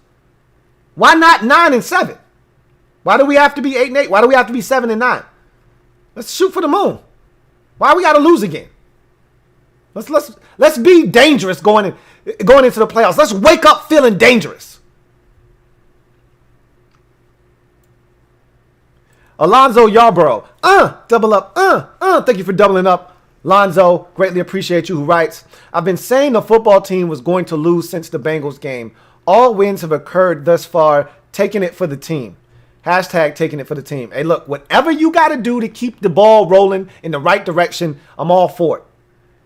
Why not 9-7? Why do we have to be 8-8? Why do we have to be 7-9? Let's shoot for the moon. Why we got to lose again? Let's be dangerous going into the playoffs. Let's wake up feeling dangerous. Alonzo Yarborough. Double up. Thank you for doubling up. Lonzo, greatly appreciate you, who writes, I've been saying the football team was going to lose since the Bengals game. All wins have occurred thus far. Taking it for the team. Hashtag taking it for the team. Hey, look, whatever you got to do to keep the ball rolling in the right direction, I'm all for it.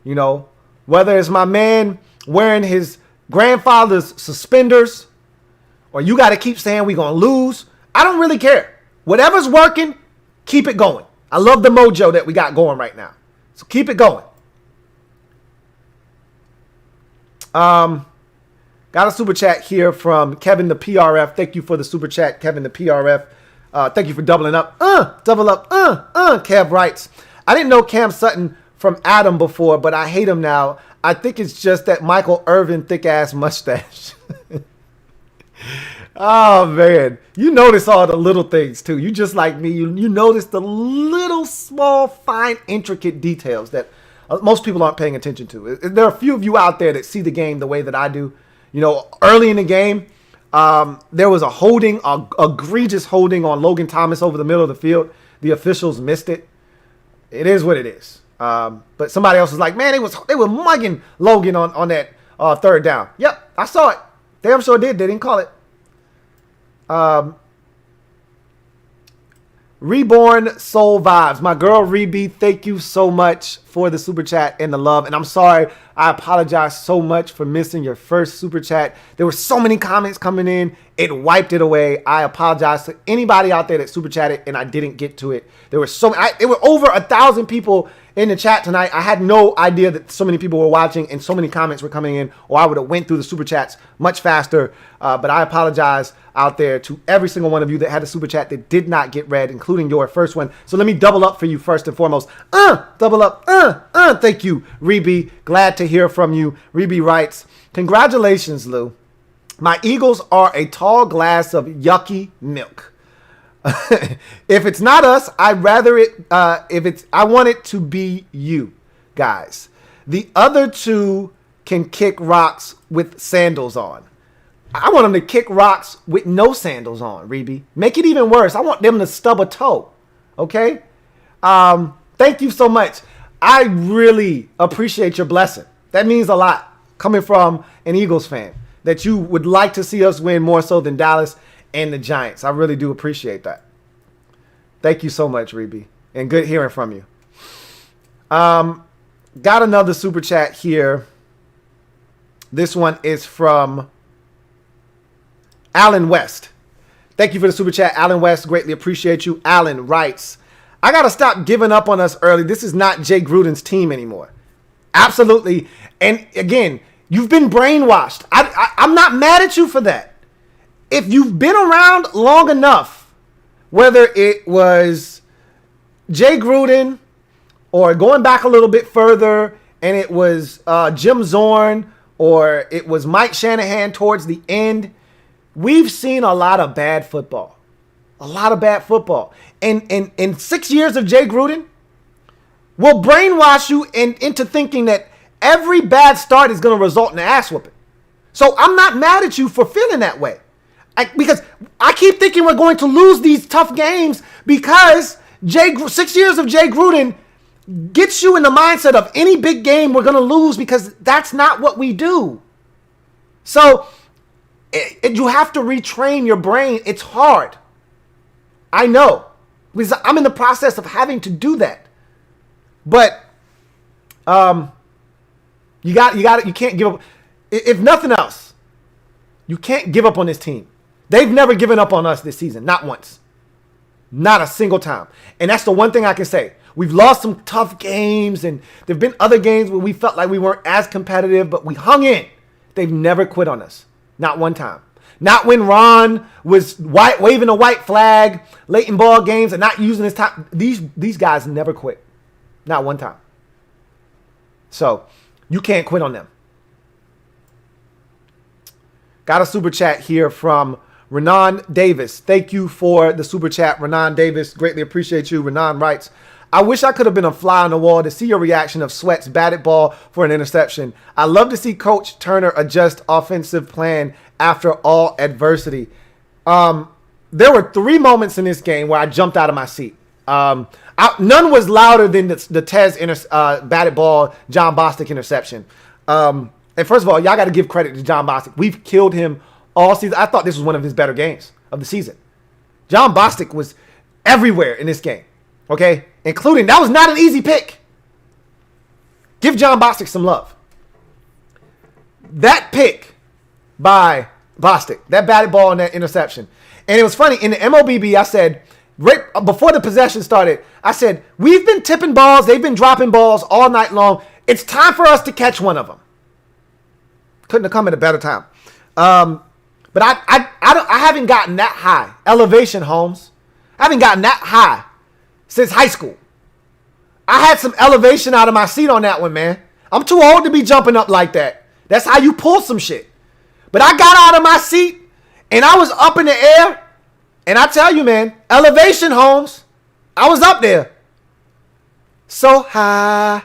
You know, whether it's my man wearing his grandfather's suspenders or you got to keep saying we're going to lose, I don't really care. Whatever's working, keep it going. I love the mojo that we got going right now. So keep it going. Got a super chat here from Kevin the PRF. Thank you for the super chat, Kevin the PRF. Thank you for doubling up. Double up. Kev writes, I didn't know Cam Sutton from Adam before, but I hate him now. I think it's just that Michael Irvin thick-ass mustache. Oh, man. You notice all the little things, too. You just like me. You notice the little, small, fine, intricate details that most people aren't paying attention to. There are a few of you out there that see the game the way that I do. You know, early in the game, there was a holding, egregious holding on Logan Thomas over the middle of the field. The officials missed it. It is what it is. But somebody else was like, man, they were mugging Logan on that third down. Yep, I saw it. Damn sure did. They didn't call it. Reborn Soul Vibes. My girl Rebe, thank you so much for the super chat and the love. And I'm sorry, I apologize so much for missing your first super chat. There were so many comments coming in, it wiped it away. I apologize to anybody out there that super chatted and I didn't get to it. There were there were over 1,000 people in the chat tonight. I had no idea that so many people were watching and so many comments were coming in, or I would have went through the super chats much faster. But I apologize out there to every single one of you that had a super chat that did not get read, including your first one. So let me double up for you first and foremost. Double up. Thank you, Rebe. Glad to hear from you. Rebe writes, congratulations, Lou. My Eagles are a tall glass of yucky milk. If it's not us, I'd rather it. I want it to be you guys. The other two can kick rocks with sandals on. I want them to kick rocks with no sandals on, Rebe. Make it even worse. I want them to stub a toe. Okay. Thank you so much. I really appreciate your blessing. That means a lot coming from an Eagles fan, that you would like to see us win more so than Dallas and the Giants. I really do appreciate that. Thank you so much, Reby. And good hearing from you. Got another super chat here. This one is from Alan West. Thank you for the super chat, Alan West. Greatly appreciate you. Alan writes, I got to stop giving up on us early. This is not Jay Gruden's team anymore. Absolutely. And again, you've been brainwashed. I'm not mad at you for that. If you've been around long enough, whether it was Jay Gruden or going back a little bit further and it was Jim Zorn or it was Mike Shanahan towards the end, we've seen a lot of bad football. A lot of bad football. And in 6 years of Jay Gruden will brainwash you into thinking that every bad start is going to result in an ass whooping. So I'm not mad at you for feeling that way. Because I keep thinking we're going to lose these tough games because 6 years of Jay Gruden gets you in the mindset of any big game we're going to lose because that's not what we do. So you have to retrain your brain. It's hard. I know. Because I'm in the process of having to do that. But you can't give up. If nothing else, you can't give up on this team. They've never given up on us this season. Not once. Not a single time. And that's the one thing I can say. We've lost some tough games, and there have been other games where we felt like we weren't as competitive, but we hung in. They've never quit on us. Not one time. Not when Ron was waving a white flag late in ball games and not using his time. These guys never quit. Not one time. So you can't quit on them. Got a super chat here from Renan Davis. Thank you for the super chat, Renan Davis. Greatly appreciate you. Renan writes, I wish I could have been a fly on the wall to see your reaction of Sweat's batted ball for an interception. I love to see Coach Turner adjust offensive plan after all adversity. There were 3 moments in this game where I jumped out of my seat. None was louder than the Tez batted ball, John Bostic interception. And first of all, y'all got to give credit to John Bostic. We've killed him all season. I thought this was one of his better games of the season. John Bostic was everywhere in this game. Okay? Including, that was not an easy pick. Give John Bostic some love. That pick by Bostic, that batted ball and that interception. And it was funny, in the MOBB, I said, right before the possession started, I said, we've been tipping balls, they've been dropping balls all night long. It's time for us to catch one of them. Couldn't have come at a better time. But I haven't gotten that high. Elevation, Holmes. I haven't gotten that high since high school. I had some elevation out of my seat on that one, man. I'm too old to be jumping up like that. That's how you pull some shit. But I got out of my seat, and I was up in the air, and I tell you, man, elevation, Holmes. I was up there. So high.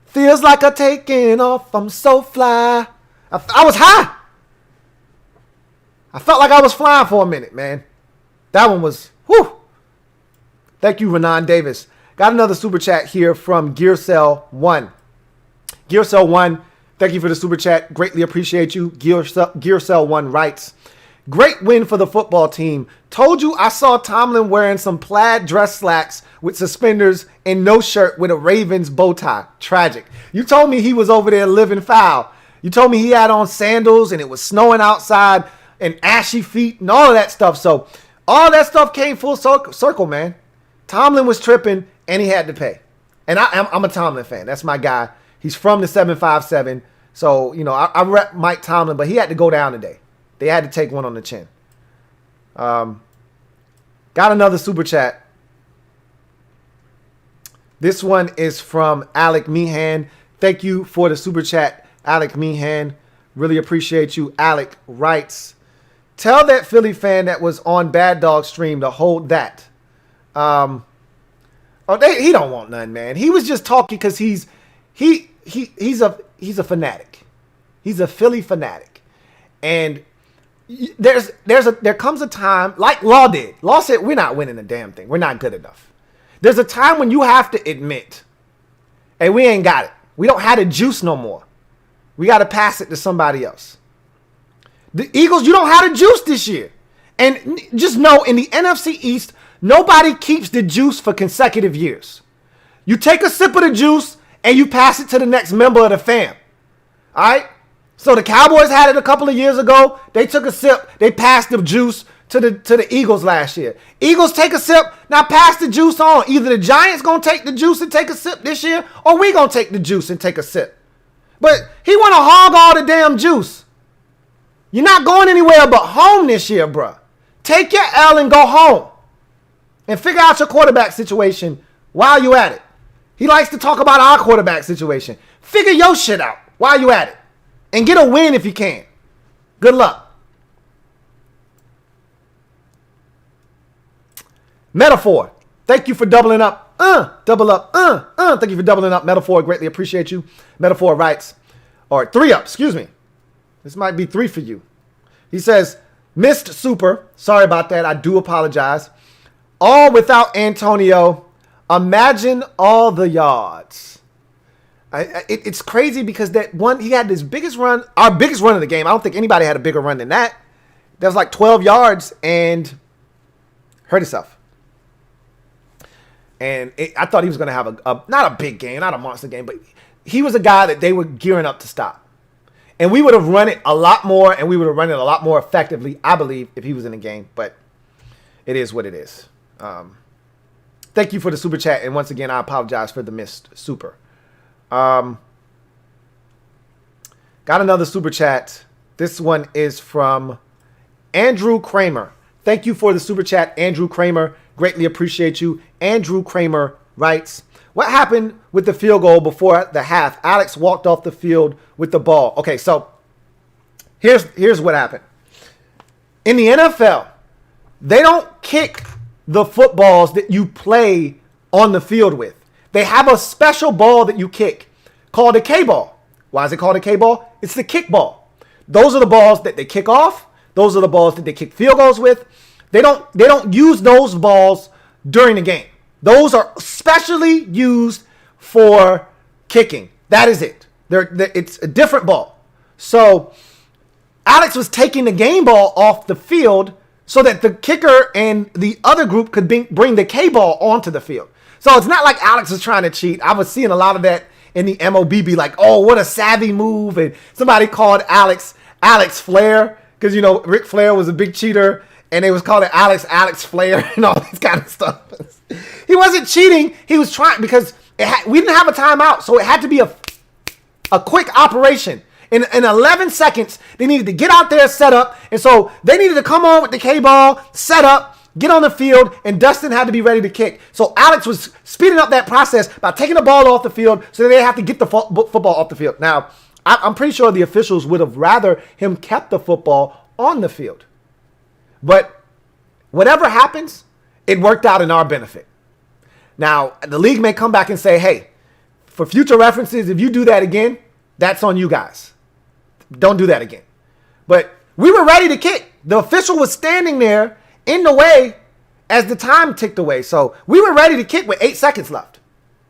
Feels like a taking off. I'm so fly. I was high. I felt like I was flying for a minute, man. That one was, whew. Thank you, Renan Davis. Got another super chat here from GearCell1. GearCell1, thank you for the super chat. Greatly appreciate you. GearCell1 writes, great win for the football team. Told you I saw Tomlin wearing some plaid dress slacks with suspenders and no shirt with a Ravens bow tie. Tragic. You told me he was over there living foul. You told me he had on sandals and it was snowing outside and ashy feet and all of that stuff. So all that stuff came full circle, man. Tomlin was tripping and he had to pay. And I'm a Tomlin fan. That's my guy. He's from the 757. So, you know, I rep Mike Tomlin, but he had to go down today. They had to take one on the chin. Got another super chat. This one is from Alec Meehan. Thank you for the super chat, Alec Meehan. Really appreciate you. Alec writes, tell that Philly fan that was on Bad Dog stream to hold that. He don't want none, man. He was just talking because he's a fanatic. He's a Philly fanatic. And there comes a time, like Law did. Law said, we're not winning the damn thing. We're not good enough. There's a time when you have to admit, hey, we ain't got it. We don't have the juice no more. We got to pass it to somebody else. The Eagles, you don't have the juice this year. And just know, in the NFC East, nobody keeps the juice for consecutive years. You take a sip of the juice and you pass it to the next member of the fam. All right? So the Cowboys had it a couple of years ago. They took a sip. They passed the juice to the Eagles last year. Eagles take a sip. Now pass the juice on. Either the Giants going to take the juice and take a sip this year, or we going to take the juice and take a sip. But he want to hog all the damn juice. You're not going anywhere but home this year, bruh. Take your L and go home. And figure out your quarterback situation while you at it. He likes to talk about our quarterback situation. Figure your shit out while you at it. And get a win if you can. Good luck. Metaphor. Thank you for doubling up. Double up. Thank you for doubling up. Metaphor, greatly appreciate you. Metaphor writes, or 3 up, excuse me. This might be 3 for you. He says, missed super. Sorry about that. I do apologize. All without Antonio. Imagine all the yards. It's crazy because that one, he had his biggest run, our biggest run of the game. I don't think anybody had a bigger run than that. That was like 12 yards and hurt himself. And I thought he was going to have not a big game, not a monster game, but he was a guy that they were gearing up to stop. And we would have run it a lot more, and we would have run it a lot more effectively, I believe, if he was in the game. But it is what it is. Thank you for the super chat. And once again, I apologize for the missed super. Got another super chat. This one is from Andrew Kramer. Thank you for the super chat, Andrew Kramer. Greatly appreciate you. Andrew Kramer writes, what happened with the field goal before the half? Alex walked off the field with the ball. Okay, so here's what happened. In the NFL, they don't kick the footballs that you play on the field with. They have a special ball that you kick called a K-ball. Why is it called a K-ball? It's the kick ball. Those are the balls that they kick off. Those are the balls that they kick field goals with. They don't use those balls during the game. Those are specially used for kicking. That is it. It's a different ball. So Alex was taking the game ball off the field so that the kicker and the other group could bring the K-ball onto the field. So it's not like Alex was trying to cheat. I was seeing a lot of that in the MOB be like, oh, what a savvy move. And somebody called Alex Flair because, you know, Ric Flair was a big cheater. And they was calling Alex Flair and all this kind of stuff. He wasn't cheating. He was trying because we didn't have a timeout. So it had to be a quick operation. In 11 seconds, they needed to get out there, set up. And so they needed to come on with the K-ball, set up, get on the field, and Dustin had to be ready to kick. So Alex was speeding up that process by taking the ball off the field so they have to get the football off the field. Now, I'm pretty sure the officials would have rather him kept the football on the field. But whatever happens, it worked out in our benefit. Now, the league may come back and say, hey, for future references, if you do that again, that's on you guys. Don't do that again. But we were ready to kick. The official was standing there in the way as the time ticked away. So we were ready to kick with 8 seconds left.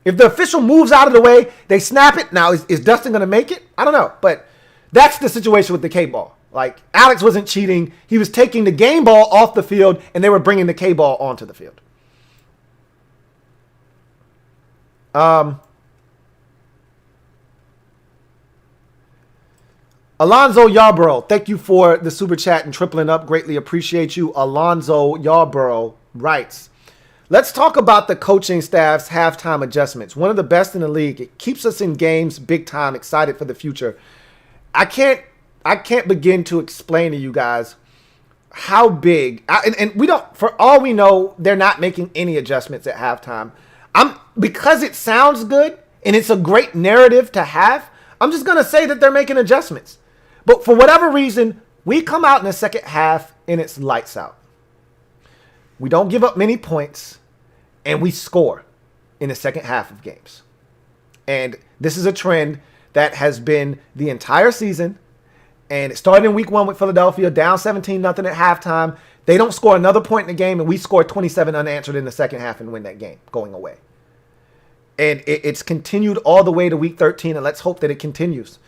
If the official moves out of the way, they snap it. Now, is Dustin going to make it? I don't know. But that's the situation with the K-ball. Like, Alex wasn't cheating. He was taking the game ball off the field, and they were bringing the K-ball onto the field. Alonzo Yarborough, thank you for the super chat and tripling up. Greatly appreciate you. Alonzo Yarborough writes, let's talk about the coaching staff's halftime adjustments. One of the best in the league. It keeps us in games big time, excited for the future. I can't begin to explain to you guys how big, and we don't, for all we know, they're not making any adjustments at halftime. Because it sounds good and it's a great narrative to have, I'm just going to say that they're making adjustments. But for whatever reason, we come out in the second half and it's lights out. We don't give up many points and we score in the second half of games. And this is a trend that has been the entire season. And it started in week 1 with Philadelphia, down 17-0 at halftime. They don't score another point in the game, and we scored 27 unanswered in the second half and win that game going away. And it's continued all the way to week 13, and let's hope that it continues.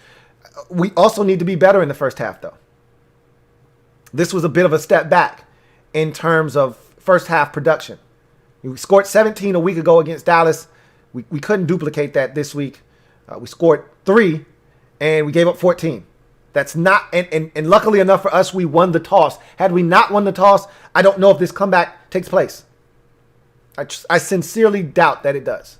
We also need to be better in the first half, though. This was a bit of a step back in terms of first half production. We scored 17 a week ago against Dallas. We couldn't duplicate that this week. We scored 3, and we gave up 14. That's not, and luckily enough for us, we won the toss. Had we not won the toss, I don't know if this comeback takes place. I sincerely doubt that it does.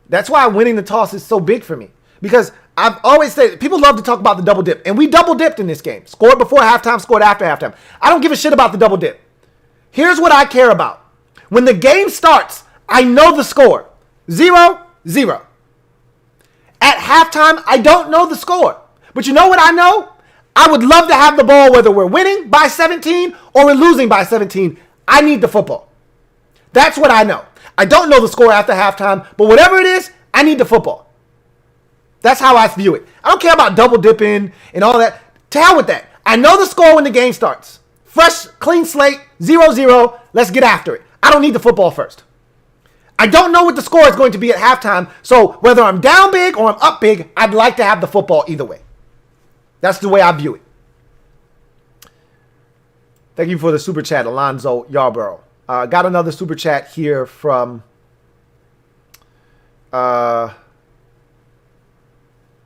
That's why winning the toss is so big for me. Because I've always said, people love to talk about the double dip. And we double dipped in this game. Scored before halftime, scored after halftime. I don't give a shit about the double dip. Here's what I care about. When the game starts, I know the score. 0-0. At halftime, I don't know the score. But you know what I know? I would love to have the ball whether we're winning by 17 or we're losing by 17. I need the football. That's what I know. I don't know the score after halftime, but whatever it is, I need the football. That's how I view it. I don't care about double dipping and all that. To hell with that. I know the score when the game starts. Fresh, clean slate, 0-0. Let's get after it. I don't need the football first. I don't know what the score is going to be at halftime, so whether I'm down big or I'm up big, I'd like to have the football either way. That's the way I view it. Thank you for the super chat, Alonzo Yarborough. Got another super chat here from, I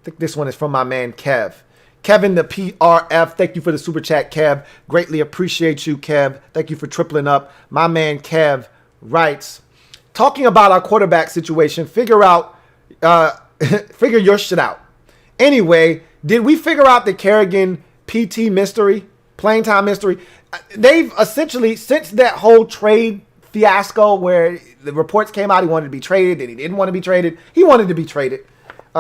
think this one is from my man Kev. Kevin the PRF, thank you for the super chat, Kev. Greatly appreciate you, Kev. Thank you for tripling up. My man Kev writes, talking about our quarterback situation, figure your shit out. Anyway, did we figure out the Kerrigan PT mystery, playing time mystery? They've essentially, since that whole trade fiasco where the reports came out he wanted to be traded and he didn't want to be traded, he wanted to be traded.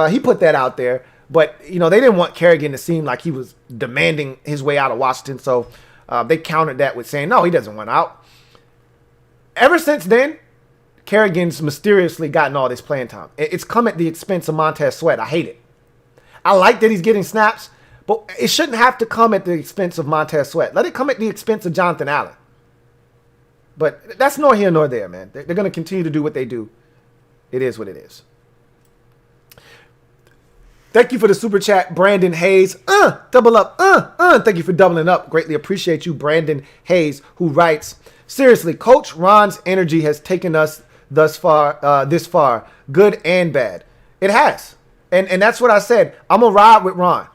He put that out there. But, they didn't want Kerrigan to seem like he was demanding his way out of Washington. So they countered that with saying, no, he doesn't want out. Ever since then, Kerrigan's mysteriously gotten all this playing time. It's come at the expense of Montez Sweat. I hate it. I like that he's getting snaps, but it shouldn't have to come at the expense of Montez Sweat. Let it come at the expense of Jonathan Allen. But that's nor here nor there, man. They're going to continue to do what they do. It is what it is. Thank you for the super chat, Brandon Hayes. Double up. Thank you for doubling up. Greatly appreciate you, Brandon Hayes, who writes, seriously, Coach Ron's energy has taken us this far, good and bad. It has. And that's what I said. I'm going to ride with Ron.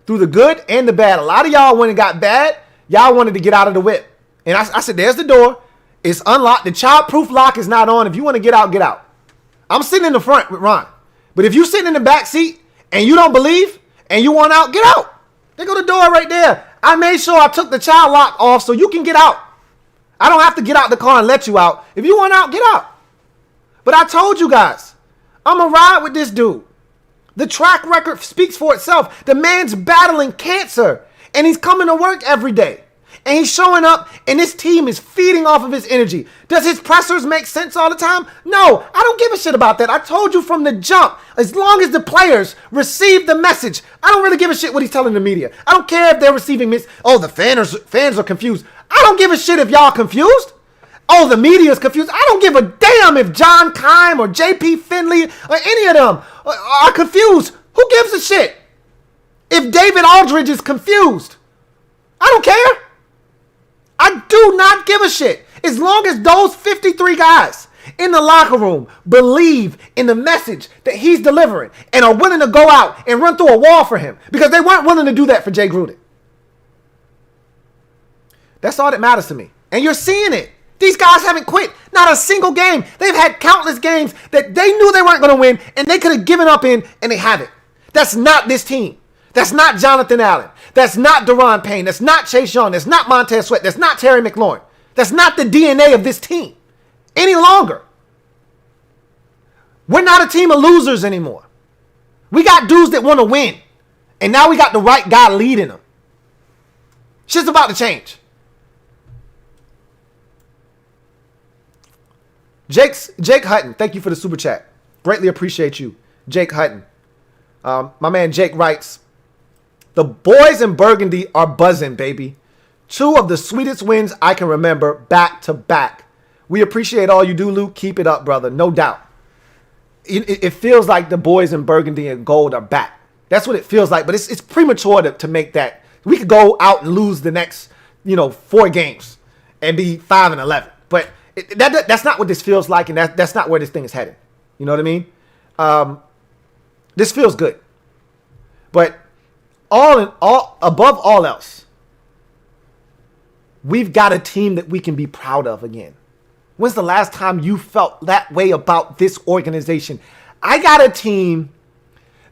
Through the good and the bad. A lot of y'all, when it got bad, y'all wanted to get out of the whip. And I said, there's the door. It's unlocked. The child-proof lock is not on. If you want to get out, get out. I'm sitting in the front with Ron. But if you're sitting in the back seat and you don't believe and you want out, get out. There go the door right there. I made sure I took the child lock off so you can get out. I don't have to get out the car and let you out. If you want out, get out. But I told you guys, I'm going to ride with this dude. The track record speaks for itself. The man's battling cancer, and he's coming to work every day. And he's showing up, and this team is feeding off of his energy. Does his pressers make sense all the time? No, I don't give a shit about that. I told you from the jump, as long as the players receive the message, I don't really give a shit what he's telling the media. I don't care if they're receiving the fans are confused. I don't give a shit if y'all confused. Oh, the media is confused. I don't give a damn if John Keim or J.P. Finley or any of them are confused. Who gives a shit? If David Aldridge is confused, I don't care. I do not give a shit. As long as those 53 guys in the locker room believe in the message that he's delivering and are willing to go out and run through a wall for him, because they weren't willing to do that for Jay Gruden. That's all that matters to me. And you're seeing it. These guys haven't quit. Not a single game. They've had countless games that they knew they weren't going to win and they could have given up in, and they haven't. That's not this team. That's not Jonathan Allen. That's not Daron Payne. That's not Chase Young. That's not Montez Sweat. That's not Terry McLaurin. That's not the DNA of this team any longer. We're not a team of losers anymore. We got dudes that want to win. And now we got the right guy leading them. Shit's about to change. Jake Hutton, thank you for the super chat. Greatly appreciate you, Jake Hutton. My man Jake writes, The boys in Burgundy are buzzing, baby. 2 of the sweetest wins I can remember back to back. We appreciate all you do, Luke. Keep it up, brother. No doubt. It feels like the boys in Burgundy and gold are back. That's what it feels like. But it's premature to make that. We could go out and lose the next, 4 games and be 5-11. But that's not what this feels like, and that's not where this thing is headed. You know what I mean? This feels good. But above all else, we've got a team that we can be proud of again. When's the last time you felt that way about this organization? I got a team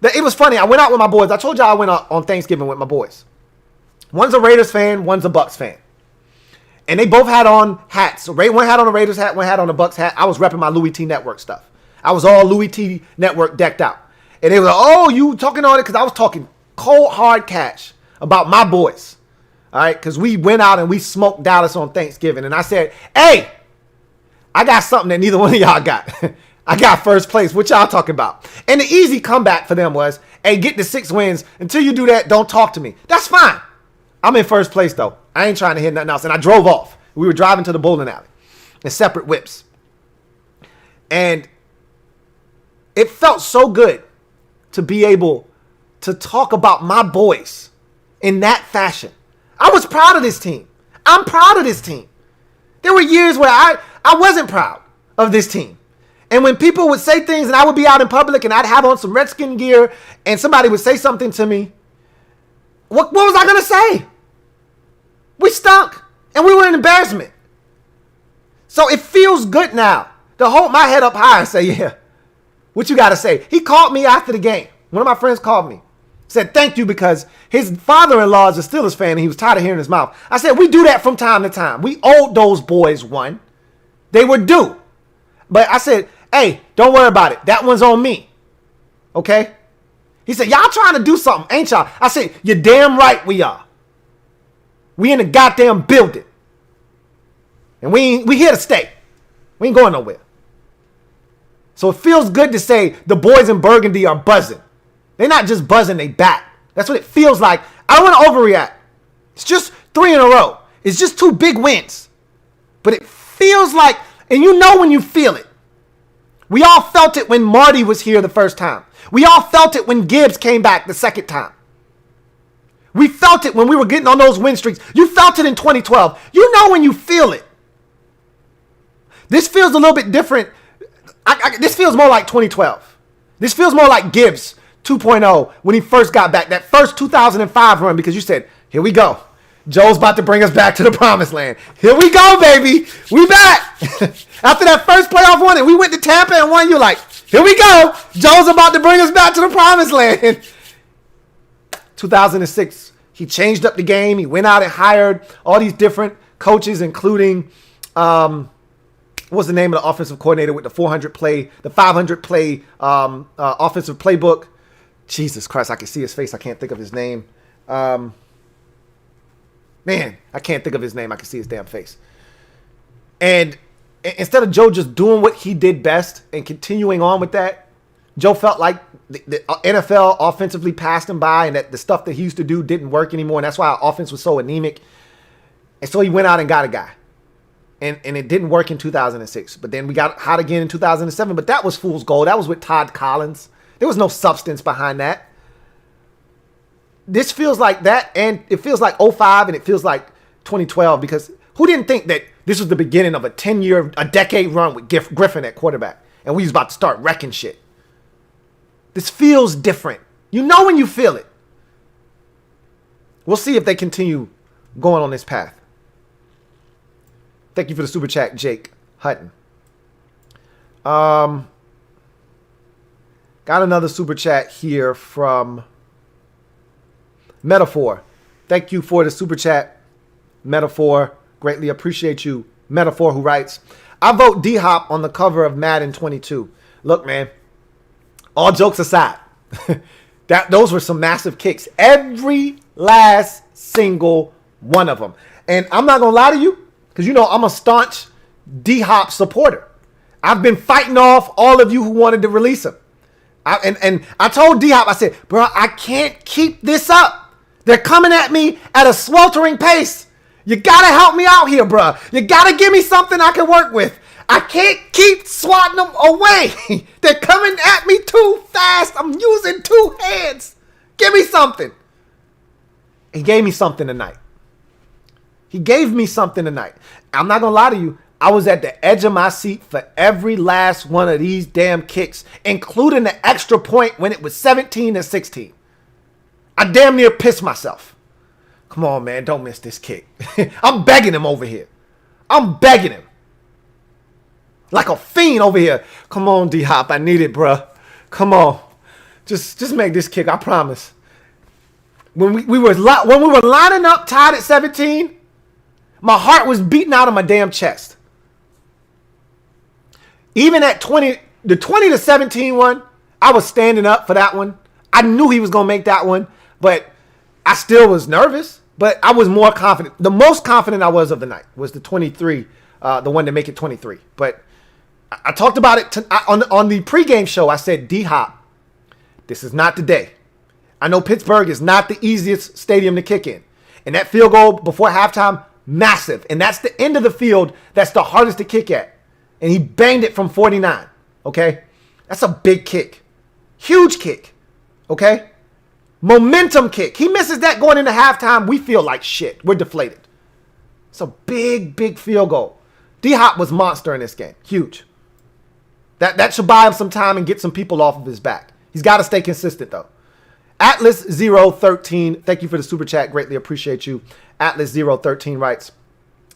that, it was funny. I went out with my boys. I told y'all I went out on Thanksgiving with my boys. One's a Raiders fan, one's a Bucks fan. And they both had on hats. So one had on a Raiders hat, one had on a Bucks hat. I was repping my LouieTeeNetwork stuff. I was all LouieTeeNetwork decked out. And they were like, oh, you talking on it? Because I was talking cold, hard cash about my boys. All right? Because we went out and we smoked Dallas on Thanksgiving. And I said, hey, I got something that neither one of y'all got. I got first place. What y'all talking about? And the easy comeback for them was, hey, get the 6 wins. Until you do that, don't talk to me. That's fine. I'm in first place, though. I ain't trying to hear nothing else. And I drove off. We were driving to the bowling alley in separate whips. And it felt so good to be able to talk about my boys in that fashion. I was proud of this team. I'm proud of this team. There were years where I wasn't proud of this team. And when people would say things and I would be out in public and I'd have on some Redskin gear and somebody would say something to me, what was I going to say? We stunk and we were an embarrassment. So it feels good now to hold my head up high and say, yeah, what you got to say? He called me after the game. One of my friends called me. Said thank you because his father-in-law is a Steelers fan and he was tired of hearing his mouth. I said, we do that from time to time. We owed those boys one. They were due. But I said, hey, don't worry about it. That one's on me. Okay? He said, y'all trying to do something, ain't y'all? I said, you're damn right we are. We in the goddamn building. And we here to stay. We ain't going nowhere. So it feels good to say the boys in Burgundy are buzzing. They're not just buzzing, they back. That's what it feels like. I don't want to overreact. It's just 3 in a row. It's just 2 big wins. But it feels like, and you know when you feel it. We all felt it when Marty was here the first time. We all felt it when Gibbs came back the second time. We felt it when we were getting on those win streaks. You felt it in 2012. You know when you feel it. This feels a little bit different. This feels more like 2012. This feels more like Gibbs 2.0 when he first got back. That first 2005 run, because you said, here we go. Joe's about to bring us back to the promised land. Here we go, baby. We back. After that first playoff win, and we went to Tampa and won, you're like, here we go. Joe's about to bring us back to the promised land. 2006, he changed up the game. He went out and hired all these different coaches, including, what's the name of the offensive coordinator with the 500 play offensive playbook? Jesus Christ, I can see his face. I can't think of his name. Man, I can't think of his name. I can see his damn face. And instead of Joe just doing what he did best and continuing on with that, Joe felt like the NFL offensively passed him by and that the stuff that he used to do didn't work anymore. And that's why our offense was so anemic. And so he went out and got a guy. And it didn't work in 2006. But then we got hot again in 2007. But that was fool's gold. That was with Todd Collins. There was no substance behind that. This feels like that, and it feels like 05, and it feels like 2012, because who didn't think that this was the beginning of a decade run with Griffin at quarterback, and we was about to start wrecking shit? This feels different. You know when you feel it. We'll see if they continue going on this path. Thank you for the super chat, Jake Hutton. Got another super chat here from Metaphor. Thank you for the super chat, Metaphor. Greatly appreciate you, Metaphor, who writes, I vote D-Hop on the cover of Madden 22. Look, man, all jokes aside, those were some massive kicks. Every last single one of them. And I'm not going to lie to you, because you know I'm a staunch D-Hop supporter. I've been fighting off all of you who wanted to release him. And I told D-Hop, I said, bro, I can't keep this up. They're coming at me at a sweltering pace. You got to help me out here, bro. You got to give me something I can work with. I can't keep swatting them away. They're coming at me too fast. I'm using two hands. Give me something. He gave me something tonight. I'm not going to lie to you. I was at the edge of my seat for every last one of these damn kicks, including the extra point when it was 17-16. I damn near pissed myself. Come on, man. Don't miss this kick. I'm begging him over here. I'm begging him. Like a fiend over here. Come on, D-Hop. I need it, bruh. Come on. Just make this kick. I promise. When we were lining up tied at 17, my heart was beating out of my damn chest. Even at 20, the 20-17 one, I was standing up for that one. I knew he was going to make that one, but I still was nervous, but I was more confident. The most confident I was of the night was the 23, the one to make it 23. But I talked about it on the pregame show. I said, D-Hop, this is not the day. I know Pittsburgh is not the easiest stadium to kick in. And that field goal before halftime, massive. And that's the end of the field that's the hardest to kick at. And he banged it from 49, okay? That's a big kick. Huge kick, okay? Momentum kick. He misses that going into halftime. We feel like shit. We're deflated. It's a big, big field goal. D-Hop was monster in this game. Huge. That should buy him some time and get some people off of his back. He's got to stay consistent, though. Atlas013, thank you for the super chat. Greatly appreciate you. Atlas013 writes,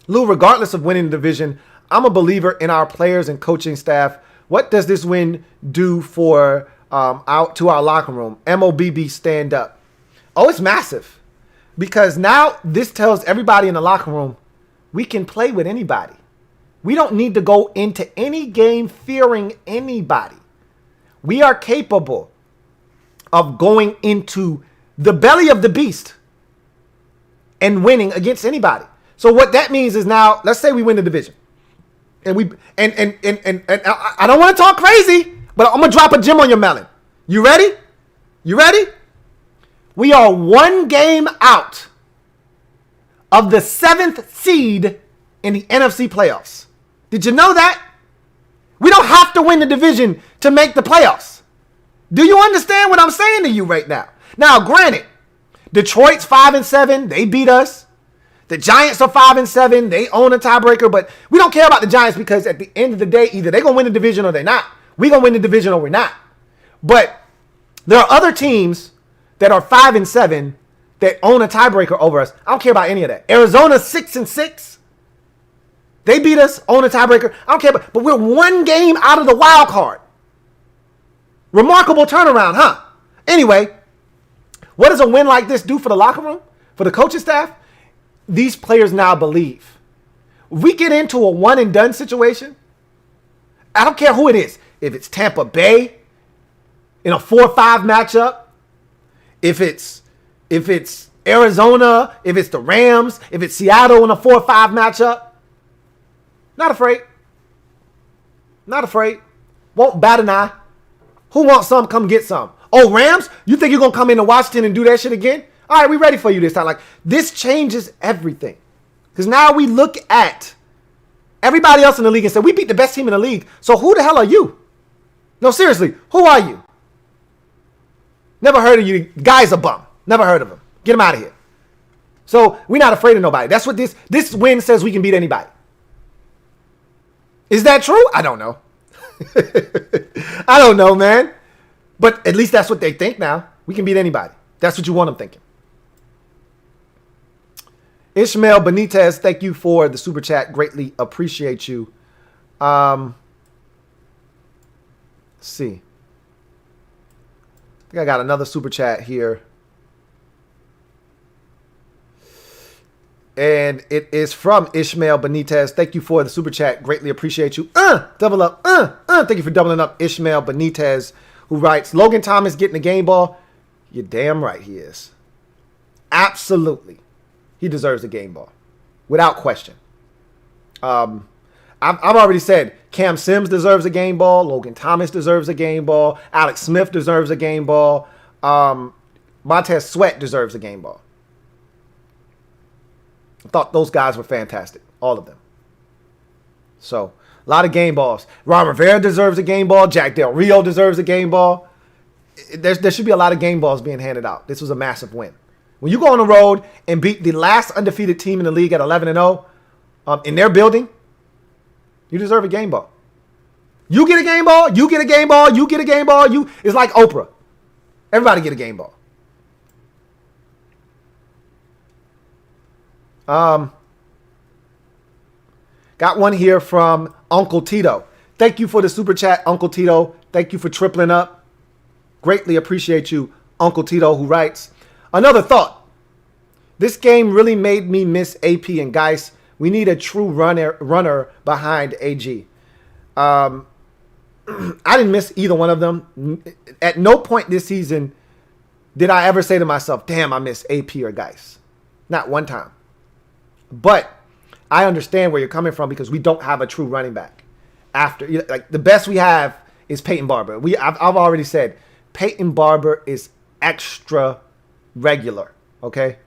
Lou, regardless of winning the division, I'm a believer in our players and coaching staff. What does this win do for out to our locker room? MOBB, stand up. Oh, it's massive. Because now this tells everybody in the locker room we can play with anybody. We don't need to go into any game fearing anybody. We are capable of going into the belly of the beast and winning against anybody. So what that means is now, let's say we win the division. And I don't want to talk crazy, but I'm going to drop a gem on your melon. You ready? You ready? We are one game out of the 7th seed in the NFC playoffs. Did you know that? We don't have to win the division to make the playoffs. Do you understand what I'm saying to you right now? Now, granted, Detroit's 5-7. They beat us. The Giants are 5-7. They own a tiebreaker, but we don't care about the Giants because at the end of the day, either they're going to win the division or they're not. We're going to win the division or we're not. But there are other teams that are 5-7 that own a tiebreaker over us. I don't care about any of that. Arizona 6-6. They beat us, own a tiebreaker. I don't care, but we're one game out of the wild card. Remarkable turnaround, huh? Anyway, what does a win like this do for the locker room, for the coaching staff? These players now believe. If we get into a one and done situation, I don't care who it is. If it's Tampa Bay in a 4-5 matchup, if it's Arizona, if it's the Rams, if it's Seattle in a 4-5 matchup, not afraid. Not afraid. Won't bat an eye. Who wants some, come get some. Oh, Rams? You think you're going to come into Washington and do that shit again? All right, we ready for you this time. Like, this changes everything. Because now we look at everybody else in the league and say, we beat the best team in the league. So who the hell are you? No, seriously, who are you? Never heard of you. Guy's a bum. Never heard of him. Get him out of here. So we're not afraid of nobody. That's what this win says, we can beat anybody. Is that true? I don't know. I don't know, man. But at least that's what they think now. We can beat anybody. That's what you want them thinking. Ishmael Benitez, thank you for the super chat. Greatly appreciate you. Let's see. I think I got another super chat here. And it is from Ishmael Benitez. Thank you for the super chat. Greatly appreciate you. Double up. Thank you for doubling up, Ishmael Benitez, who writes, Logan Thomas getting the game ball. You're damn right he is. Absolutely. He deserves the game ball. Without question. I've already said Cam Sims deserves a game ball. Logan Thomas deserves a game ball. Alex Smith deserves a game ball. Montez Sweat deserves a game ball. I thought those guys were fantastic, all of them. So, a lot of game balls. Ron Rivera deserves a game ball. Jack Del Rio deserves a game ball. There should be a lot of game balls being handed out. This was a massive win. When you go on the road and beat the last undefeated team in the league at 11-0 in their building, you deserve a game ball. You get a game ball, you get a game ball, you get a game ball. It's like Oprah. Everybody get a game ball. Got one here from Uncle Tito. Thank you for the super chat, Uncle Tito. Thank you for tripling up. Greatly appreciate you, Uncle Tito, who writes, another thought. This game really made me miss AP and Geis. We need a true runner behind AG. I didn't miss either one of them. At no point this season did I ever say to myself, damn, I miss AP or Geis. Not one time. But I understand where you're coming from because we don't have a true running back. The best we have is Peyton Barber. I've already said Peyton Barber is extra regular, okay?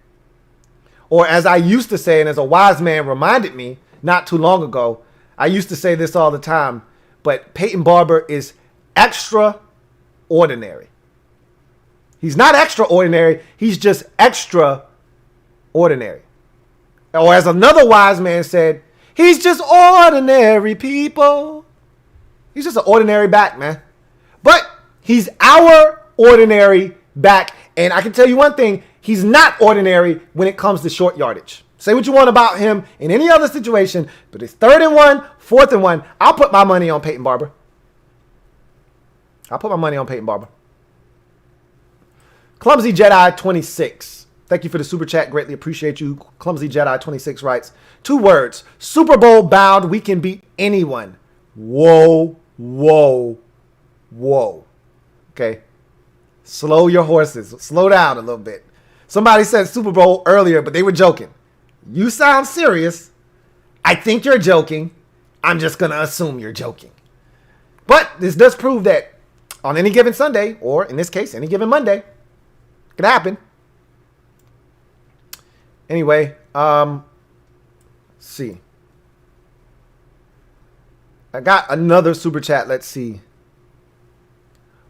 Or as I used to say, and as a wise man reminded me not too long ago, I used to say this all the time, but Peyton Barber is extraordinary. He's not extraordinary, he's just extraordinary. Or as another wise man said, he's just ordinary people. He's just an ordinary back, man. But he's our ordinary back. And I can tell you one thing, he's not ordinary when it comes to short yardage. Say what you want about him in any other situation, but it's 3rd and 1, 4th and 1. I'll put my money on Peyton Barber. Clumsy Jedi 26. Thank you for the super chat. Greatly appreciate you. Clumsy Jedi 26 writes, 2 words. Super Bowl bound. We can beat anyone. Whoa, whoa, whoa. Okay. Slow your horses. Slow down a little bit. Somebody said Super Bowl earlier, but they were joking. You sound serious. I think you're joking. I'm just going to assume you're joking. But this does prove that on any given Sunday, or in this case, any given Monday, it could happen. Anyway, let's see. I got another super chat. Let's see.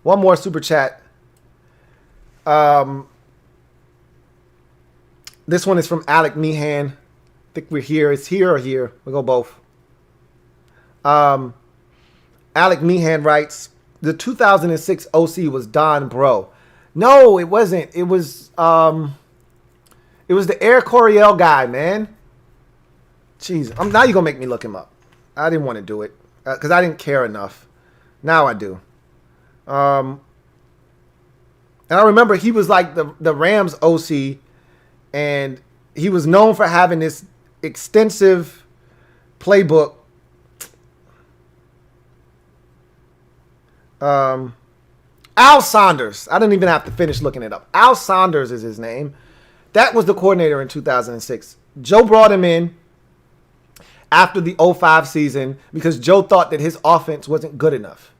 One more super chat. This one is from Alec Meehan. I think we're here. It's here or here. We'll go both. Alec Meehan writes, the 2006 OC was Don Bro. No, it wasn't. It was the Air Coryell guy, man. Jeez, now you're going to make me look him up. I didn't want to do it because I didn't care enough. Now I do. And I remember he was like the Rams OC, and he was known for having this extensive playbook. Al Saunders. I didn't even have to finish looking it up. Al Saunders is his name. That was the coordinator in 2006. Joe brought him in after the 05 season because Joe thought that his offense wasn't good enough.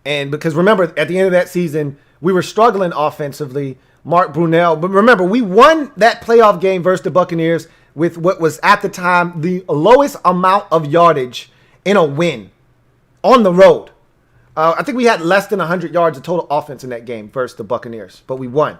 And because remember, at the end of that season, we were struggling offensively. Mark Brunell. But remember, we won that playoff game versus the Buccaneers with what was at the time the lowest amount of yardage in a win on the road. I think we had less than 100 yards of total offense in that game versus the Buccaneers, but we won.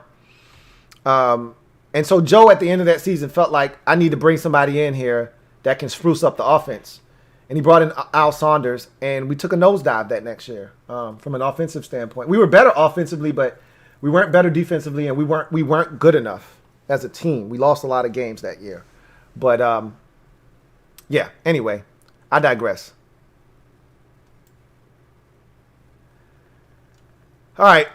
And so Joe, at the end of that season, felt like I need to bring somebody in here that can spruce up the offense. And he brought in Al Saunders, and we took a nosedive that next year from an offensive standpoint. We were better offensively, but we weren't better defensively, and we weren't good enough as a team. We lost a lot of games that year. But, yeah, anyway, I digress. All right,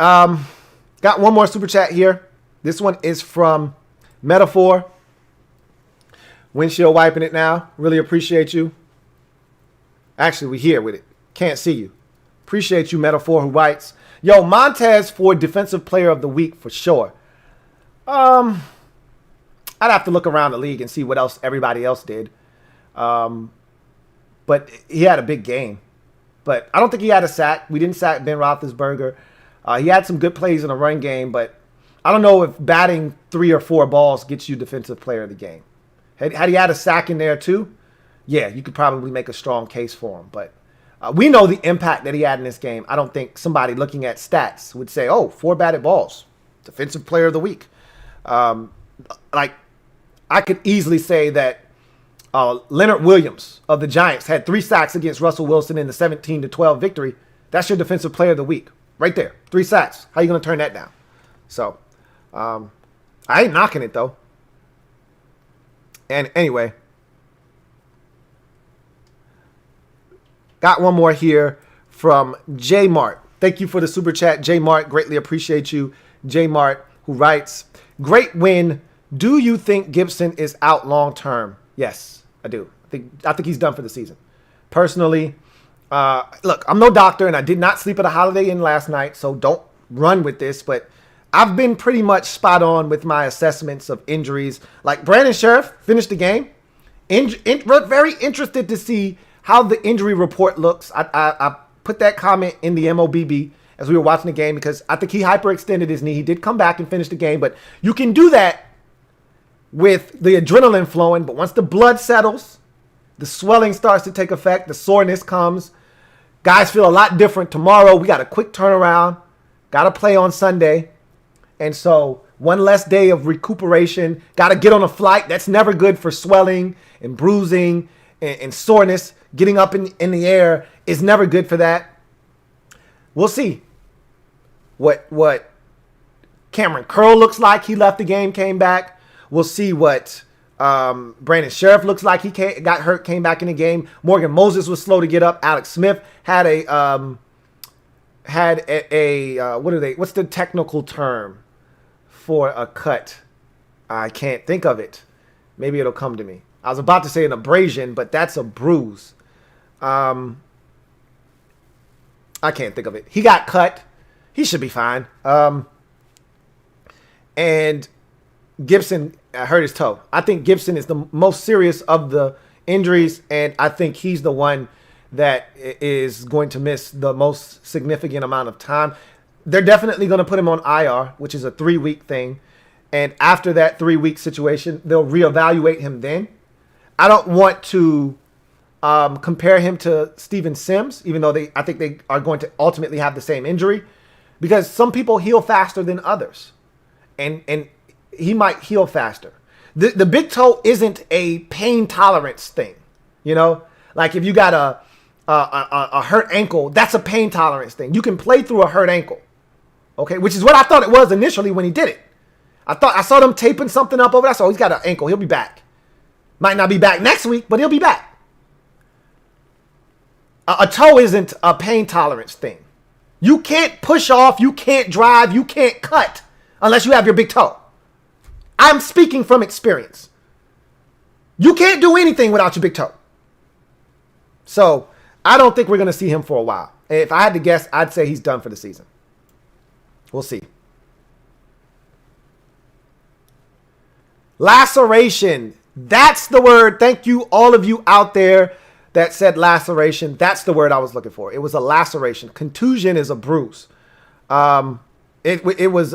got one more super chat here. This one is from Metaphor. Windshield wiping it now. Really appreciate you. Actually, we're here with it. Can't see you. Appreciate you, Metaphor, who writes, yo, Montez for Defensive Player of the Week for sure. I'd have to look around the league and see what else everybody else did. But he had a big game. But I don't think he had a sack. We didn't sack Ben Roethlisberger. He had some good plays in the run game, but I don't know if batting 3 or 4 balls gets you Defensive Player of the Game. Had he had a sack in there too, yeah, you could probably make a strong case for him. But we know the impact that he had in this game. I don't think somebody looking at stats would say, oh, 4 batted balls, defensive player of the week. Like, I could easily say that Leonard Williams of the Giants had 3 sacks against Russell Wilson in the 17-12 victory. That's your defensive player of the week right there. 3 sacks. How you going to turn that down? So, I ain't knocking it, though. And anyway, got one more here from J Mart. Thank you for the super chat, J Mart. Greatly appreciate you, J Mart, who writes, great win. Do you think Gibson is out long term? Yes, I do. I think he's done for the season. Personally, look, I'm no doctor, and I did not sleep at a Holiday Inn last night, so don't run with this, but I've been pretty much spot on with my assessments of injuries. Like, Brandon Sheriff finished the game. Very interested to see how the injury report looks. I put that comment in the MOBB as we were watching the game because I think he hyperextended his knee. He did come back and finish the game, but you can do that with the adrenaline flowing. But once the blood settles, the swelling starts to take effect, the soreness comes. Guys feel a lot different tomorrow. We got a quick turnaround. Got to play on Sunday. And so one less day of recuperation. Got to get on a flight. That's never good for swelling and bruising and soreness. Getting up in the air is never good for that. We'll see what Cameron Curl looks like. He left the game, came back. We'll see what Brandon Sheriff looks like. He got hurt, came back in the game. Morgan Moses was slow to get up. Alex Smith had what's the technical term for a cut? I can't think of it. Maybe it'll come to me. I was about to say an abrasion, but that's a bruise. I can't think of it. He got cut. He should be fine. And Gibson hurt his toe. I think Gibson is the most serious of the injuries, and I think he's the one that is going to miss the most significant amount of time. They're definitely going to put him on IR, which is a 3-week thing. And after that 3-week situation, they'll reevaluate him then. I don't want to compare him to Steven Sims, even though I think they are going to ultimately have the same injury, because some people heal faster than others. And he might heal faster. The big toe isn't a pain tolerance thing. You know, like if you got a hurt ankle, that's a pain tolerance thing. You can play through a hurt ankle. Okay, which is what I thought it was initially when he did it. I saw them taping something up over there. So he's got an ankle. He'll be back. Might not be back next week, but he'll be back. A toe isn't a pain tolerance thing. You can't push off, you can't drive, you can't cut unless you have your big toe. I'm speaking from experience. You can't do anything without your big toe. So I don't think we're going to see him for a while. If I had to guess, I'd say he's done for the season. We'll see. Laceration. That's the word. Thank you, all of you out there that said laceration. That's the word I was looking for. It was a laceration. Contusion is a bruise. It was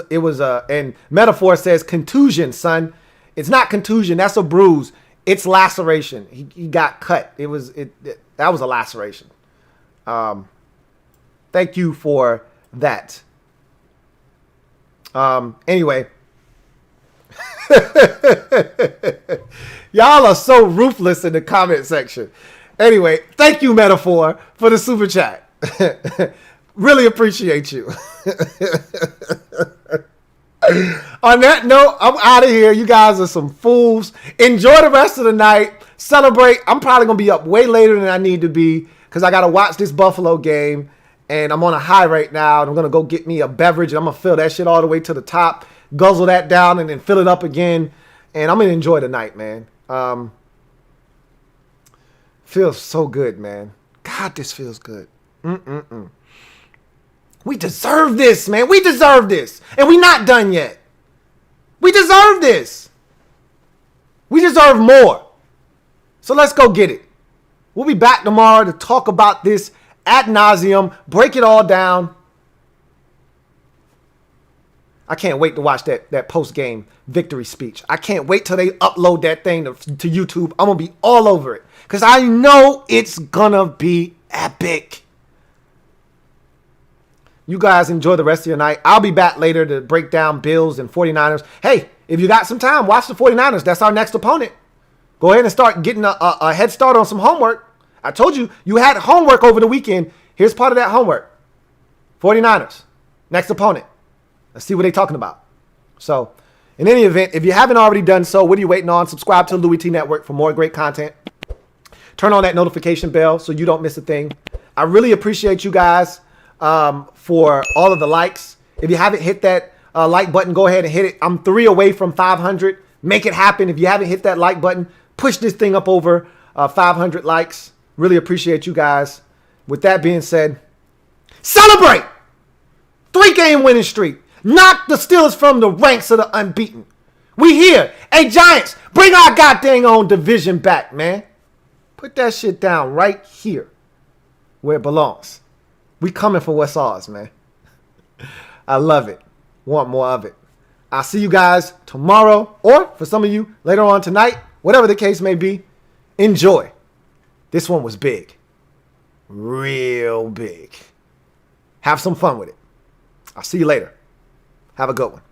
and metaphor says contusion, son. It's not contusion. That's a bruise. It's laceration. He got cut. That was a laceration. Thank you for that. Anyway. Y'all are so ruthless in the comment section. Anyway, thank you, Metaphor, for the super chat. Really appreciate you. On that note, I'm out of here. You guys are some fools. Enjoy the rest of the night. Celebrate. I'm probably going to be up way later than I need to be because I got to watch this Buffalo game. And I'm on a high right now. And I'm going to go get me a beverage. And I'm going to fill that shit all the way to the top. Guzzle that down and then fill it up again. And I'm going to enjoy the night, man. Feels so good, man. God, this feels good. We deserve this, man. We deserve this. And we're not done yet. We deserve this. We deserve more. So let's go get it. We'll be back tomorrow to talk about this ad nauseum, break it all down. I can't wait to watch that post-game victory speech. I can't wait till they upload that thing to YouTube. I'm going to be all over it because I know it's going to be epic. You guys enjoy the rest of your night. I'll be back later to break down Bills and 49ers. Hey, if you got some time, watch the 49ers. That's our next opponent. Go ahead and start getting a head start on some homework. I told you, you had homework over the weekend. Here's part of that homework. 49ers, next opponent. Let's see what they're talking about. So, in any event, if you haven't already done so, what are you waiting on? Subscribe to the Louie T Network for more great content. Turn on that notification bell so you don't miss a thing. I really appreciate you guys for all of the likes. If you haven't hit that like button, go ahead and hit it. I'm 3 away from 500. Make it happen. If you haven't hit that like button, push this thing up over 500 likes. Really appreciate you guys. With that being said, celebrate! 3-game winning streak. Knock the Steelers from the ranks of the unbeaten. We here. Hey, Giants, bring our goddamn own division back, man. Put that shit down right here where it belongs. We coming for what's ours, man. I love it. Want more of it. I'll see you guys tomorrow, or for some of you later on tonight, whatever the case may be. Enjoy. This one was big. Real big. Have some fun with it. I'll see you later. Have a good one.